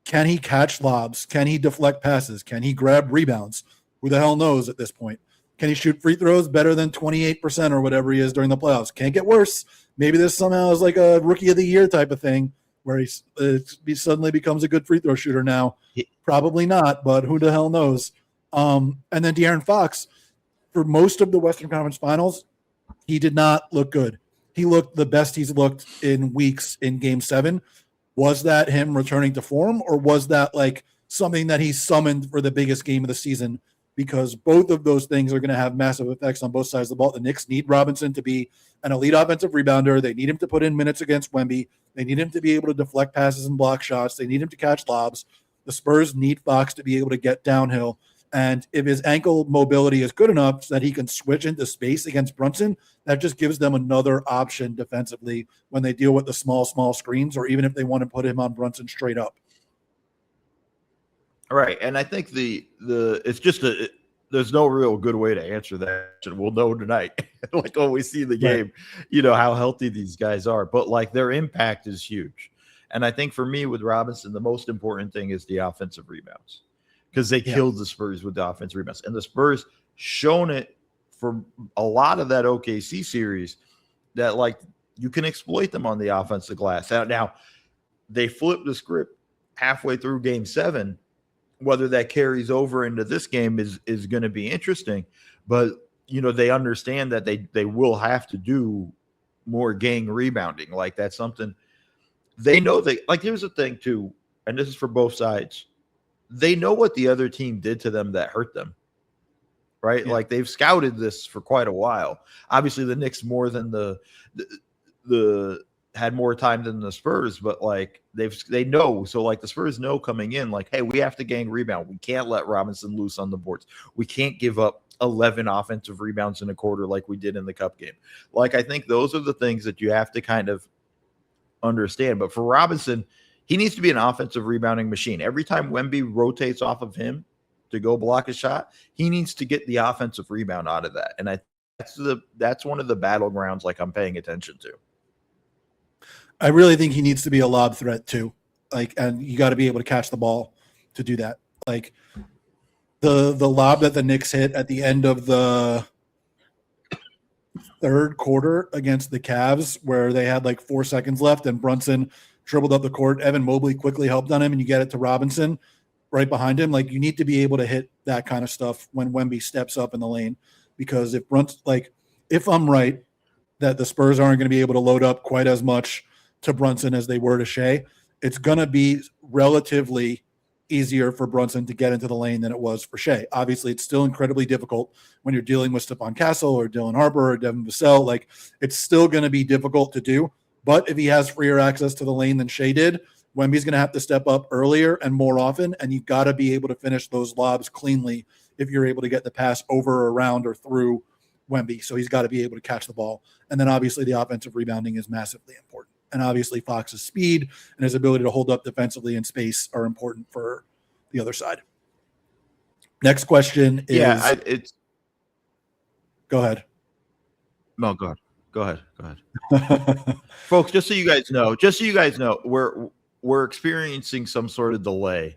can he catch lobs? Can he deflect passes? Can he grab rebounds? Who the hell knows at this point? Can he shoot free throws better than 28% or whatever he is during the playoffs? Can't get worse. Maybe this somehow is like a rookie of the year type of thing where he suddenly becomes a good free throw shooter now. Probably not, but who the hell knows? And then De'Aaron Fox, for most of the Western Conference Finals, he did not look good. He looked the best he's looked in weeks in Game 7. Was that him returning to form, or was that like something that he summoned for the biggest game of the season? Because both of those things are going to have massive effects on both sides of the ball. The Knicks need Robinson to be an elite offensive rebounder. They need him to put in minutes against Wemby. They need him to be able to deflect passes and block shots. They need him to catch lobs. The Spurs need Fox to be able to get downhill. And if his ankle mobility is good enough so that he can switch into space against Brunson, that just gives them another option defensively when they deal with the small screens, or even if they want to put him on Brunson straight up. Right. And I think it's just there's no real good way to answer that. We'll know tonight, like when we see the game, how healthy these guys are. But like their impact is huge. And I think for me with Robinson, the most important thing is the offensive rebounds, because they killed the Spurs with the offensive rebounds. And the Spurs shown it for a lot of that OKC series that like you can exploit them on the offensive glass. Now they flipped the script halfway through Game 7. Whether that carries over into this game is going to be interesting, but they understand that they will have to do more gang rebounding. Like that's something they know. They like. Here's the thing too, and this is for both sides. They know what the other team did to them that hurt them, right? Yeah. Like they've scouted this for quite a while. Obviously, the Knicks more than the had more time than the Spurs, but like they know. So like the Spurs know coming in, like, hey, we have to gang rebound. We can't let Robinson loose on the boards. We can't give up 11 offensive rebounds in a quarter like we did in the cup game. Like I think those are the things that you have to kind of understand. But for Robinson, he needs to be an offensive rebounding machine. Every time Wemby rotates off of him to go block a shot, he needs to get the offensive rebound out of that. And that's one of the battlegrounds like I'm paying attention to. I really think he needs to be a lob threat too. Like, and you got to be able to catch the ball to do that. Like the lob that the Knicks hit at the end of the third quarter against the Cavs, where they had like 4 seconds left and Brunson dribbled up the court. Evan Mobley quickly helped on him, and you get it to Robinson right behind him. Like you need to be able to hit that kind of stuff when Wemby steps up in the lane, because if Brunson, like if I'm right that the Spurs aren't going to be able to load up quite as much to Brunson as they were to Shea, it's going to be relatively easier for Brunson to get into the lane than it was for Shea. Obviously, it's still incredibly difficult when you're dealing with Stephon Castle or Dylan Harper or Devin Vassell. Like it's still going to be difficult to do. But if he has freer access to the lane than Shea did, Wemby's going to have to step up earlier and more often, and you've got to be able to finish those lobs cleanly if you're able to get the pass over, around, or through Wemby. So he's got to be able to catch the ball. And then obviously the offensive rebounding is massively important. And obviously Fox's speed and his ability to hold up defensively in space are important for the other side. Next question is go ahead. No, go ahead. Folks, just so you guys know, we're experiencing some sort of delay.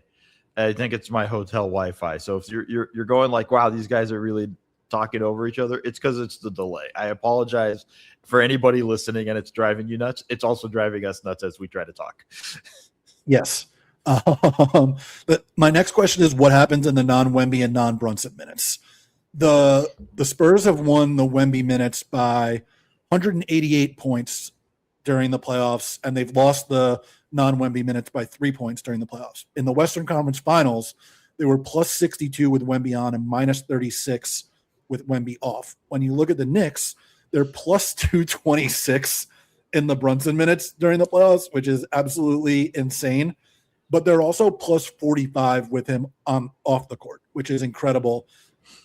I think it's my hotel Wi-Fi. So if you're going like, wow, these guys are really talking over each other, it's because it's the delay. I apologize for anybody listening and it's driving you nuts. It's also driving us nuts as we try to talk. Yes. But my next question is what happens in the non-Wemby and non-Brunson minutes? The Spurs have won the Wemby minutes by 188 points during the playoffs, and they've lost the non-Wemby minutes by 3 points during the playoffs. In the Western Conference Finals, they were plus 62 with Wemby on and minus 36 with Wemby off. When you look at the Knicks, they're plus 226 in the Brunson minutes during the playoffs, which is absolutely insane. But they're also plus 45 with him off the court, which is incredible,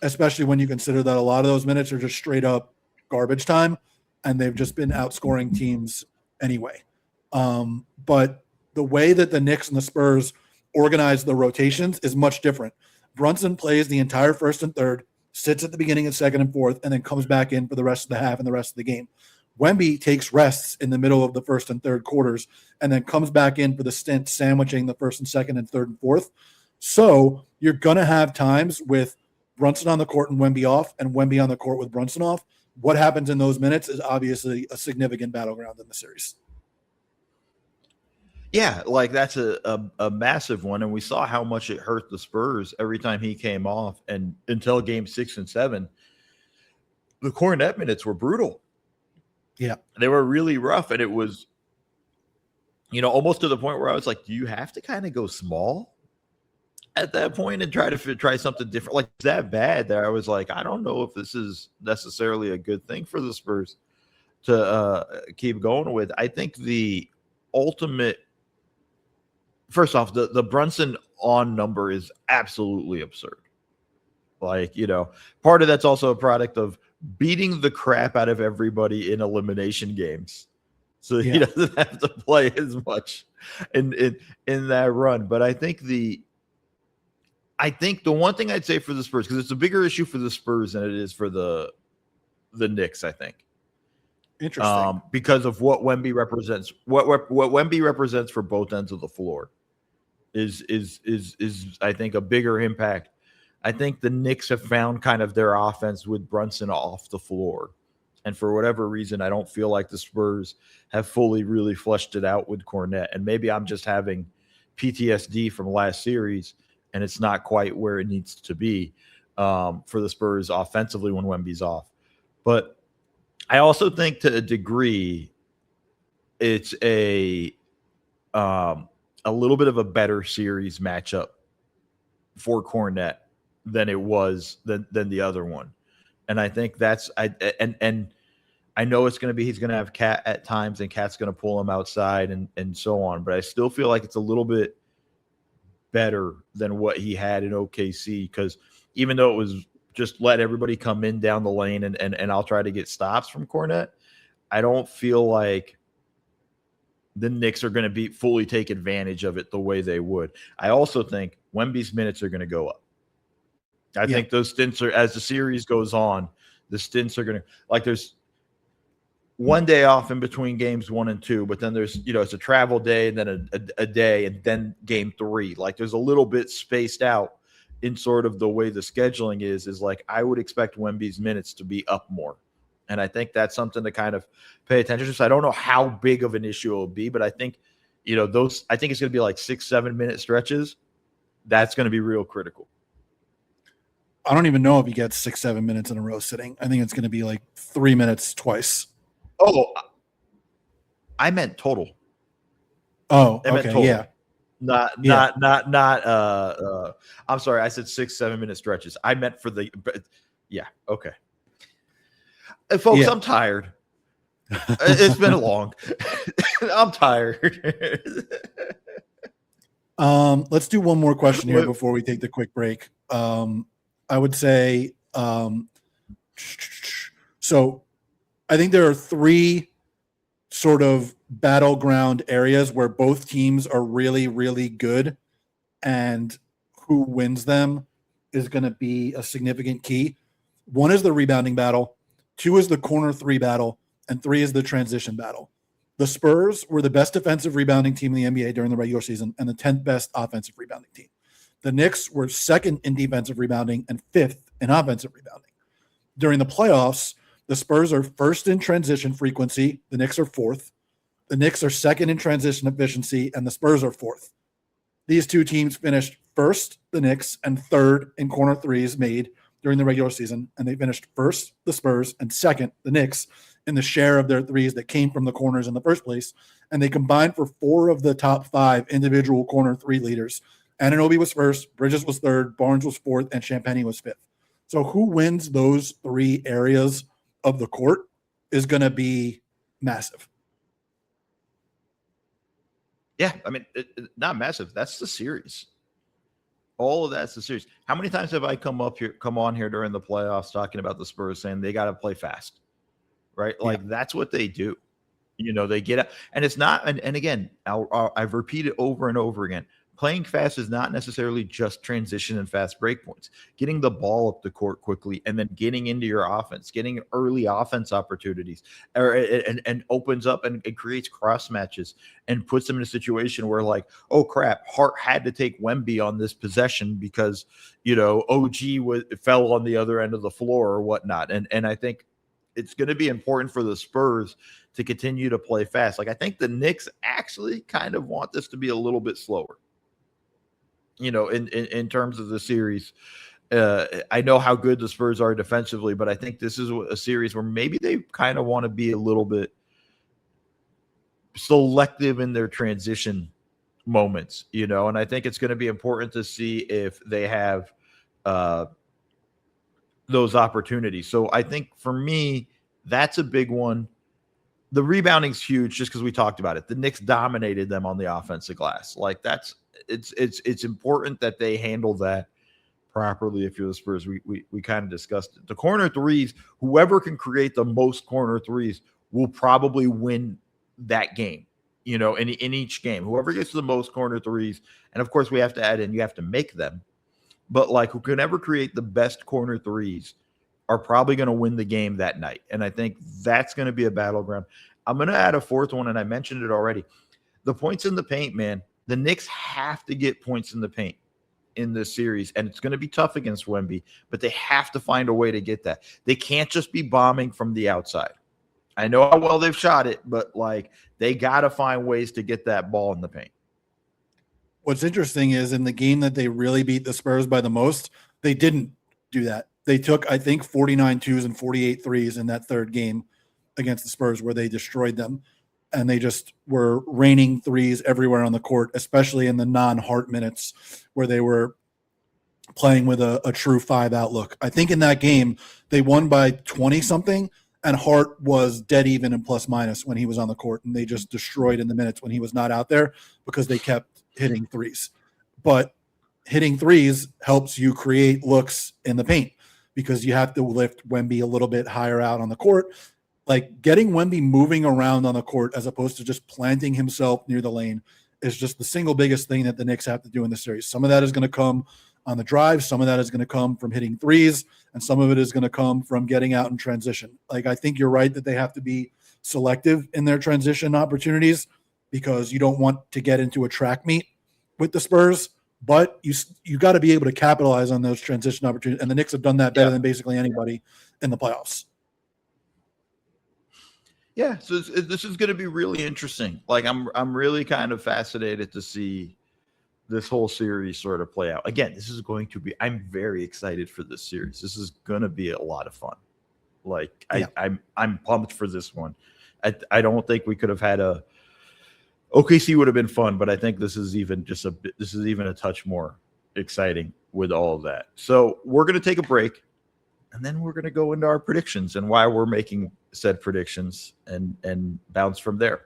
especially when you consider that a lot of those minutes are just straight up garbage time, and they've just been outscoring teams anyway. But the way that the Knicks and the Spurs organize the rotations is much different. Brunson plays the entire first and third, sits at the beginning of second and fourth, and then comes back in for the rest of the half and the rest of the game. Wemby takes rests in the middle of the first and third quarters and then comes back in for the stint sandwiching the first and second and third and fourth. So you're going to have times with Brunson on the court and Wemby off, and Wemby on the court with Brunson off. What happens in those minutes is obviously a significant battleground in the series. Yeah, like that's a massive one. And we saw how much it hurt the Spurs every time he came off. And until game 6 and 7, the Kornet minutes were brutal. Yeah. They were really rough. And it was, almost to the point where I was like, do you have to kind of go small at that point and try something different? Like that bad that I was like, I don't know if this is necessarily a good thing for the Spurs to keep going with. I think the ultimate, first off, the Brunson on number is absolutely absurd. Like, part of that's also a product of beating the crap out of everybody in elimination games. So he doesn't have to play as much in that run. But I think the one thing I'd say for the Spurs, because it's a bigger issue for the Spurs than it is for the Knicks, I think. Interesting. Because of what Wemby represents, what Wemby represents for both ends of the floor is I think a bigger impact. I think the Knicks have found kind of their offense with Brunson off the floor. And for whatever reason, I don't feel like the Spurs have fully really fleshed it out with Kornet. And maybe I'm just having PTSD from last series, and it's not quite where it needs to be for the Spurs offensively when Wemby's off. But I also think to a degree, it's a little bit of a better series matchup for Cornette than it was than the other one. And I think that's and I know it's going to be he's going to have Cat at times and Cat's going to pull him outside and so on, but I still feel like it's a little bit better than what he had in OKC, because even though it was just let everybody come in down the lane and I'll try to get stops from Cornette, I don't feel like the Knicks are going to fully take advantage of it the way they would. I also think Wemby's minutes are going to go up. I think those stints are, as the series goes on, the stints are going to, like, there's one day off in between games 1 and 2, but then there's, it's a travel day and then a day and then game 3. Like, there's a little bit spaced out in sort of the way the scheduling is like, I would expect Wemby's minutes to be up more. And I think that's something to kind of pay attention to. So I don't know how big of an issue it will be, but I think, I think it's going to be like 6-7 minute stretches. That's going to be real critical. I don't even know if he gets 6-7 minutes in a row sitting. I think it's going to be like 3 minutes twice. Oh, I meant total. Oh, okay, total. Yeah. Not. I'm sorry. I said 6-7 minute stretches. I meant for yeah. Okay. Folks, I'm tired. It's been long. I'm tired. Let's do one more question here before we take the quick break. I would say, so I think there are 3 sort of battleground areas where both teams are really, really good, and who wins them is going to be a significant key. 1 is the rebounding battle. 2 is the corner 3 battle, and 3 is the transition battle. The Spurs were the best defensive rebounding team in the NBA during the regular season and the 10th best offensive rebounding team. The Knicks were 2nd in defensive rebounding and 5th in offensive rebounding. During the playoffs, the Spurs are 1st in transition frequency. The Knicks are 4th. The Knicks are 2nd in transition efficiency, and the Spurs are 4th. These 2 teams finished 1st, the Knicks, and 3rd in corner 3s made during the regular season, and they finished 1st, the Spurs, and 2nd, the Knicks, in the share of their 3s that came from the corners in the first place. And they combined for 4 of the top 5 individual corner 3 leaders. Anunoby was 1st, Bridges was 3rd, Barnes was 4th, and Champagnie was 5th. So who wins those 3 areas of the court is going to be massive. Yeah, I mean, not massive. That's the series. All of that's the series. How many times have I come on here during the playoffs talking about the Spurs saying they got to play fast, right? Like, that's what they do. They get up, and it's not. And again, I've repeated over and over again. Playing fast is not necessarily just transition and fast break points. Getting the ball up the court quickly and then getting into your offense, getting early offense opportunities, and opens up and it creates cross matches and puts them in a situation where, like, oh crap, Hart had to take Wemby on this possession because OG fell on the other end of the floor or whatnot. And I think it's going to be important for the Spurs to continue to play fast. Like, I think the Knicks actually kind of want this to be a little bit slower. In terms of the series, I know how good the Spurs are defensively, but I think this is a series where maybe they kind of want to be a little bit selective in their transition moments, and I think it's going to be important to see if they have those opportunities. So I think for me, that's a big one. The rebounding's huge just because we talked about it. The Knicks dominated them on the offensive glass. Like, it's important that they handle that properly. If you're the Spurs, we kind of discussed it. The corner 3s, whoever can create the most corner 3s will probably win that game, in each game. Whoever gets the most corner 3s, and of course we have to add in, you have to make them, but like, who can ever create the best corner 3s are probably going to win the game that night. And I think that's going to be a battleground. I'm going to add a 4th one, and I mentioned it already. The points in the paint, man. The Knicks have to get points in the paint in this series, and it's going to be tough against Wemby, but they have to find a way to get that. They can't just be bombing from the outside. I know how well they've shot it, but like, they got to find ways to get that ball in the paint. What's interesting is in the game that they really beat the Spurs by the most, they didn't do that. They took, I think, 49 2s and 48 3s in that 3rd game. against the Spurs where they destroyed them, and they just were raining threes everywhere on the court, especially in the non-Hart minutes where they were playing with a true 5 outlook. I think in that game they won by 20 something, and Hart was dead even in plus minus when he was on the court, and they just destroyed in the minutes when he was not out there because they kept hitting threes. But hitting threes helps you create looks in the paint because you have to lift Wemby a little bit higher out on the court. Like getting Wemby moving around on the court as opposed to just planting himself near the lane is just the single biggest thing that the Knicks have to do in the series. Some of that is going to come on the drive. Some of that is going to come from hitting threes, and some of it is going to come from getting out in transition. Like, I think you're right that they have to be selective in their transition opportunities because you don't want to get into a track meet with the Spurs, but you got to be able to capitalize on those transition opportunities. And the Knicks have done that better than basically anybody in the playoffs. Yeah, so this is going to be really interesting. Like, I'm really kind of fascinated to see this whole series sort of play out. Again, this is going to be, I'm very excited for this series. This is going to be a lot of fun. Like, I'm pumped for this one. I don't think we could have had OKC would have been fun, but I think this is even a touch more exciting with all of that. So we're going to take a break, and then we're going to go into our predictions and why we're making said predictions and bounce from there.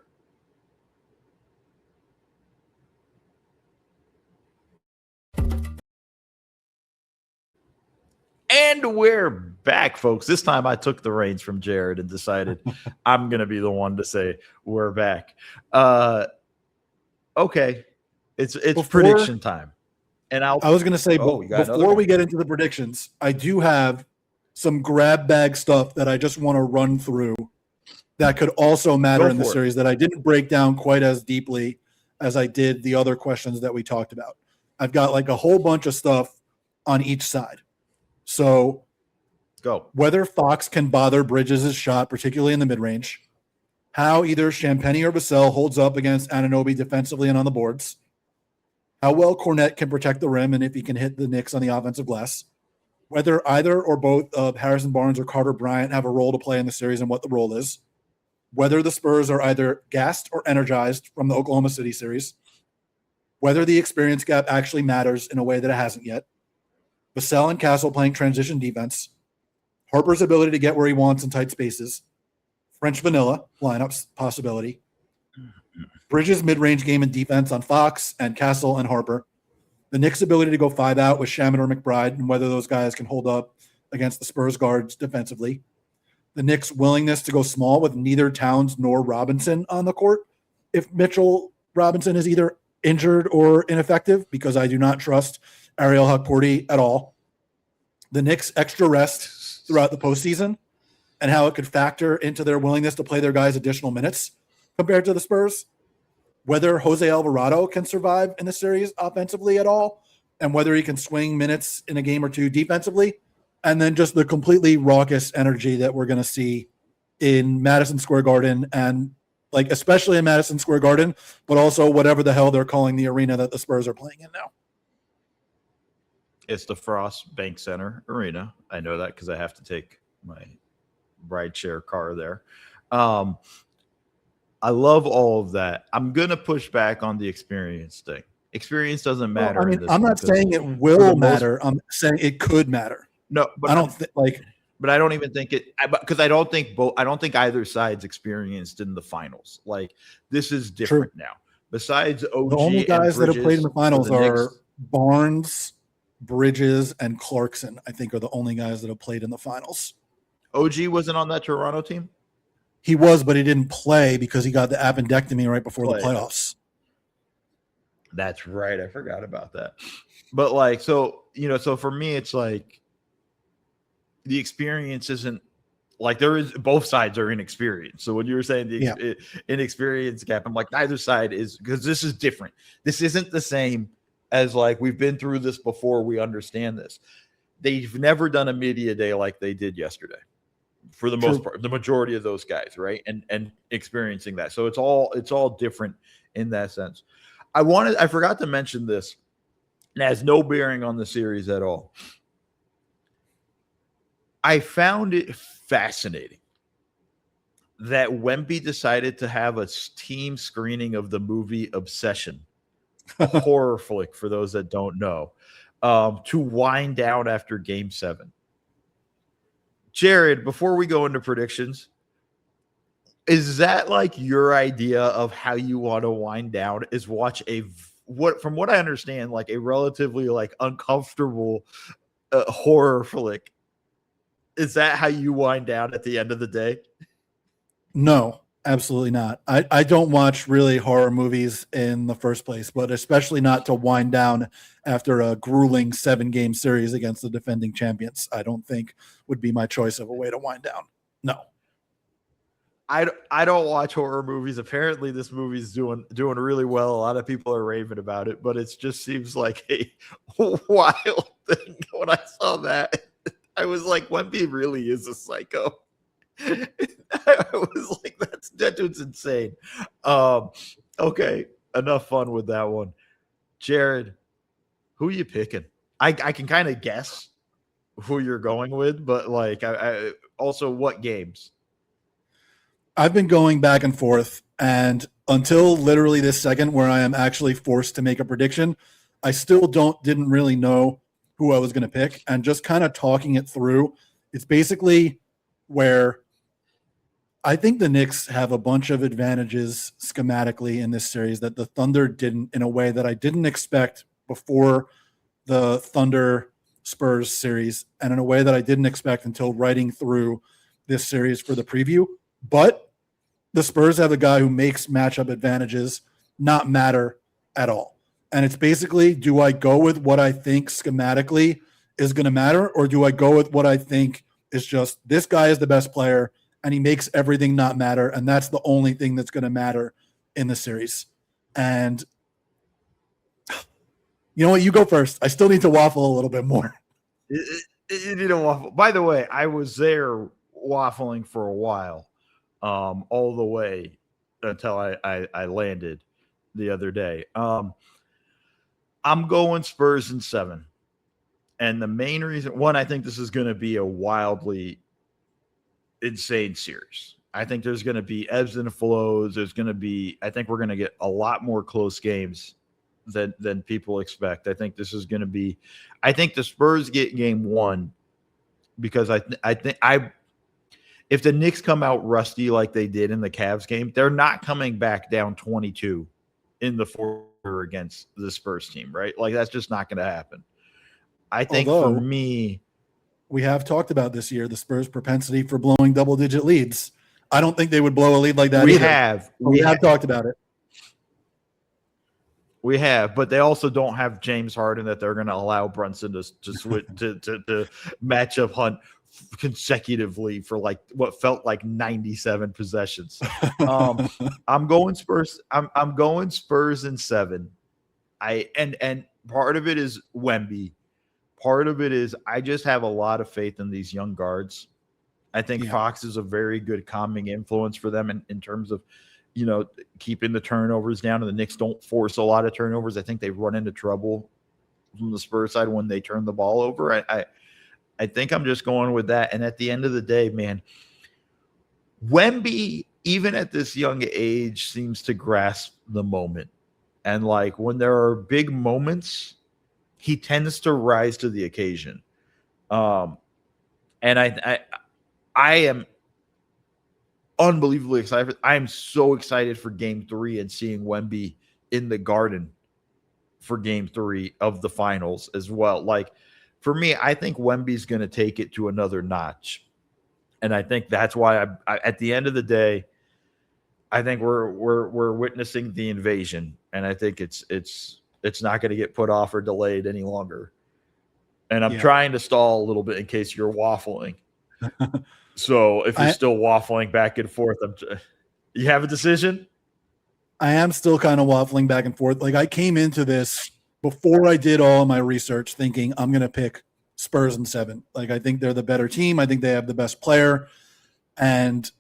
And we're back, folks. This time I took the reins from Jared and decided I'm going to be the one to say we're back. Okay. It's prediction time. And I was going to say, before we get into the predictions, I do have some grab bag stuff that I just want to run through that could also matter in the series that I didn't break down quite as deeply as I did the other questions that we talked about. I've got like a whole bunch of stuff on each side. So go. Whether Fox can bother Bridges' shot, particularly in the mid-range, how either Champagnie or Vassell holds up against Anunoby defensively and on the boards, how well Cornette can protect the rim and if he can hit the Knicks on the offensive glass, whether either or both of Harrison Barnes or Carter Bryant have a role to play in the series and what the role is, whether the Spurs are either gassed or energized from the Oklahoma City series, whether the experience gap actually matters in a way that it hasn't yet, Vassell and Castle playing transition defense, Harper's ability to get where he wants in tight spaces, French vanilla lineups possibility, Bridges' mid-range game and defense on Fox and Castle and Harper, the Knicks' ability to go 5 out with Shaman or McBride and whether those guys can hold up against the Spurs guards defensively, the Knicks' willingness to go small with neither Towns nor Robinson on the court if Mitchell Robinson is either injured or ineffective, because I do not trust Ariel Hukporti at all. The Knicks' extra rest throughout the postseason and how it could factor into their willingness to play their guys additional minutes compared to the Spurs. Whether Jose Alvarado can survive in the series offensively at all, and whether he can swing minutes in a game or two defensively. And then just the completely raucous energy that we're going to see in Madison Square Garden, and like especially in Madison Square Garden, but also whatever the hell they're calling the arena that the Spurs are playing in now. It's the Frost Bank Center Arena. I know that because I have to take my rideshare car there. I love all of that. I'm going to push back on the experience thing. Experience doesn't matter. Well, I'm not saying it will matter. I'm saying it could matter. No, but I don't but I don't even think it, because I don't think either side's experienced in the finals. Like, this is different now. Besides OG, the only guys that have played in the finals are Knicks, Barnes, Bridges, and Clarkson. I think are the only guys that have played in the finals. OG wasn't on that Toronto team. He was, but he didn't play because he got the appendectomy right before the playoffs. That's right. I forgot about that. But like, so for me, it's like the experience isn't like both sides are inexperienced. So when you were saying the inexperience gap, I'm like, neither side is, because this is different. This isn't the same as like, we've been through this before. We understand this. They've never done a media day like they did yesterday. For the most part, the majority of those guys, right? And experiencing that. So it's all different in that sense. I forgot to mention this. It has no bearing on the series at all. I found it fascinating that Wemby decided to have a team screening of the movie Obsession, a horror flick for those that don't know, to wind down after Game 7. Jared, before we go into predictions, is that like your idea of how you want to wind down? Is watch from what I understand, like a relatively like uncomfortable horror flick? Is that how you wind down at the end of the day? No, absolutely not. I don't watch really horror movies in the first place, but especially not to wind down after a grueling 7-game series against the defending champions. I don't think would be my choice of a way to wind down. No. I don't watch horror movies. Apparently, this movie's doing really well. A lot of people are raving about it, but it just seems like a wild thing. When I saw that, I was like, Wemby really is a psycho. I was like, that dude's insane. Okay, enough fun with that one. Jared, who are you picking? I can kind of guess who you're going with, but like, I also what games? I've been going back and forth, and until literally this second where I am actually forced to make a prediction, I still didn't really know who I was going to pick, and just kind of talking it through. It's basically where I think the Knicks have a bunch of advantages schematically in this series that the Thunder didn't, in a way that I didn't expect before the Thunder Spurs series, and in a way that I didn't expect until writing through this series for the preview. But the Spurs have a guy who makes matchup advantages not matter at all. And it's basically, do I go with what I think schematically is going to matter, or do I go with what I think is just this guy is the best player and he makes everything not matter, and that's the only thing that's going to matter in the series? And you know what? You go first. I still need to waffle a little bit more. You need to waffle. By the way, I was there waffling for a while. All the way until I landed the other day. I'm going Spurs in 7. And the main reason, one, I think this is going to be a wildly insane series. I think there's going to be ebbs and flows. I think we're going to get a lot more close games than people expect. I think this is going to be, I think the Spurs get game 1 because I think if the Knicks come out rusty like they did in the Cavs game, they're not coming back down 22 in the fourth quarter against the Spurs team, right? Like, that's just not going to happen. I think for me, we have talked about this year the Spurs' propensity for blowing double-digit leads. I don't think they would blow a lead like that. We have talked about it. We have, but they also don't have James Harden that they're going to allow Brunson to switch to match up Hunt consecutively for like what felt like 97 possessions. I'm going Spurs. I'm going Spurs in 7. And part of it is Wemby. Part of it is I just have a lot of faith in these young guards. I think Fox is a very good calming influence for them in terms of, keeping the turnovers down, and the Knicks don't force a lot of turnovers. I think they run into trouble from the Spurs side when they turn the ball over. I think I'm just going with that. And at the end of the day, man, Wemby, even at this young age, seems to grasp the moment. And like when there are big moments, he tends to rise to the occasion. And I am unbelievably excited. I am so excited for game 3 and seeing Wemby in the Garden for game 3 of the finals as well. Like, for me, I think Wemby's going to take it to another notch. And I think that's why I at the end of the day, I think we're witnessing the invasion. And I think it's not going to get put off or delayed any longer. And I'm trying to stall a little bit in case you're waffling. So if you're still waffling back and forth, you have a decision? I am still kind of waffling back and forth. Like, I came into this before I did all of my research thinking I'm going to pick Spurs in 7. Like, I think they're the better team. I think they have the best player. And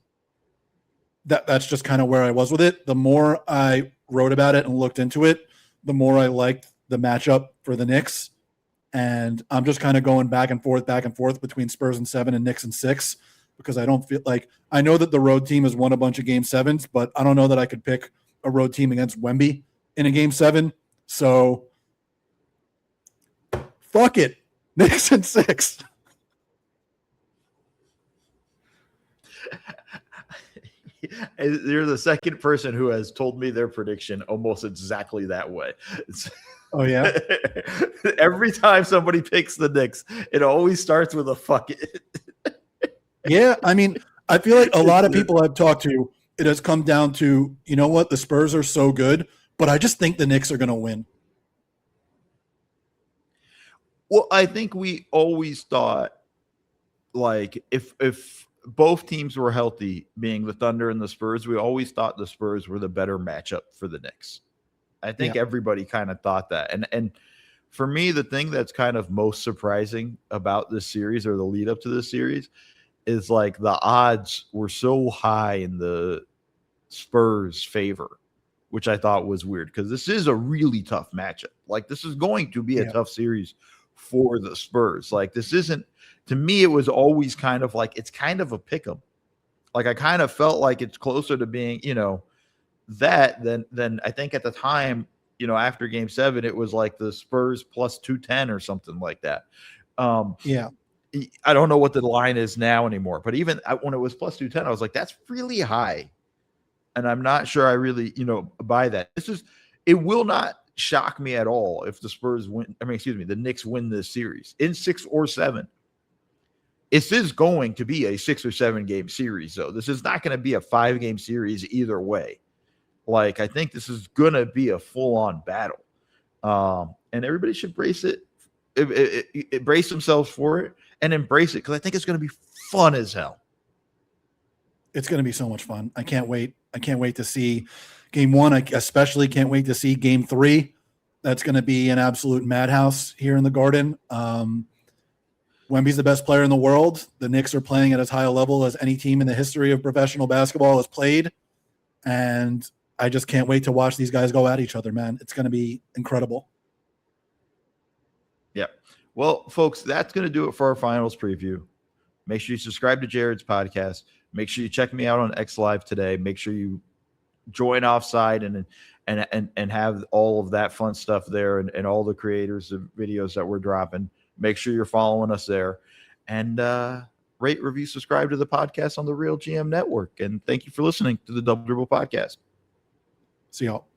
that's just kind of where I was with it. The more I wrote about it and looked into it, the more I liked the matchup for the Knicks. And I'm just kind of going back and forth between Spurs in 7 and Knicks in 6. because I don't feel like I know that the road team has won a bunch of game sevens, but I don't know that I could pick a road team against Wemby in a game seven. So fuck it. Knicks in 6. You're the second person who has told me their prediction almost exactly that way. Oh, yeah? Every time somebody picks the Knicks, it always starts with a fuck it. Yeah, I mean, I feel like a lot of people I've talked to, it has come down to, you know what, the Spurs are so good, but I just think the Knicks are going to win. Well, I think we always thought, like, if both teams were healthy, being the Thunder and the Spurs, we always thought the Spurs were the better matchup for the Knicks. I think everybody kind of thought that. And for me, the thing that's kind of most surprising about this series, or the lead up to this series, is like the odds were so high in the Spurs' favor, which I thought was weird, because this is a really tough matchup. Like, this is going to be a tough series for the Spurs. Like, this isn't, to me, it was always kind of like, it's kind of a pick 'em. Like, I kind of felt like it's closer to being, that than I think at the time, after game 7, it was like the Spurs plus 210 or something like that. I don't know what the line is now anymore, but even when it was plus 210, I was like, that's really high. And I'm not sure I really, buy that. It will not shock me at all if the Spurs win. The Knicks win this series in 6 or 7. This is going to be a 6 or 7 game series, though. This is not going to be a 5-game series either way. Like, I think this is going to be a full-on battle. And everybody should brace themselves for it and embrace it, because I think it's going to be fun as hell. It's going to be so much fun. I can't wait. I can't wait to see game 1. I especially can't wait to see game 3. That's going to be an absolute madhouse here in the Garden. Wemby's the best player in the world. The Knicks are playing at as high a level as any team in the history of professional basketball has played. And I just can't wait to watch these guys go at each other, man. It's going to be incredible. Yeah. Well, folks, that's going to do it for our finals preview. Make sure you subscribe to Jared's podcast. Make sure you check me out on X Live today. Make sure you join Offside and have all of that fun stuff there, and all the creators of videos that we're dropping. Make sure you're following us there, and rate, review, subscribe to the podcast on the RealGM network. And thank you for listening to the Double Dribble podcast. See y'all.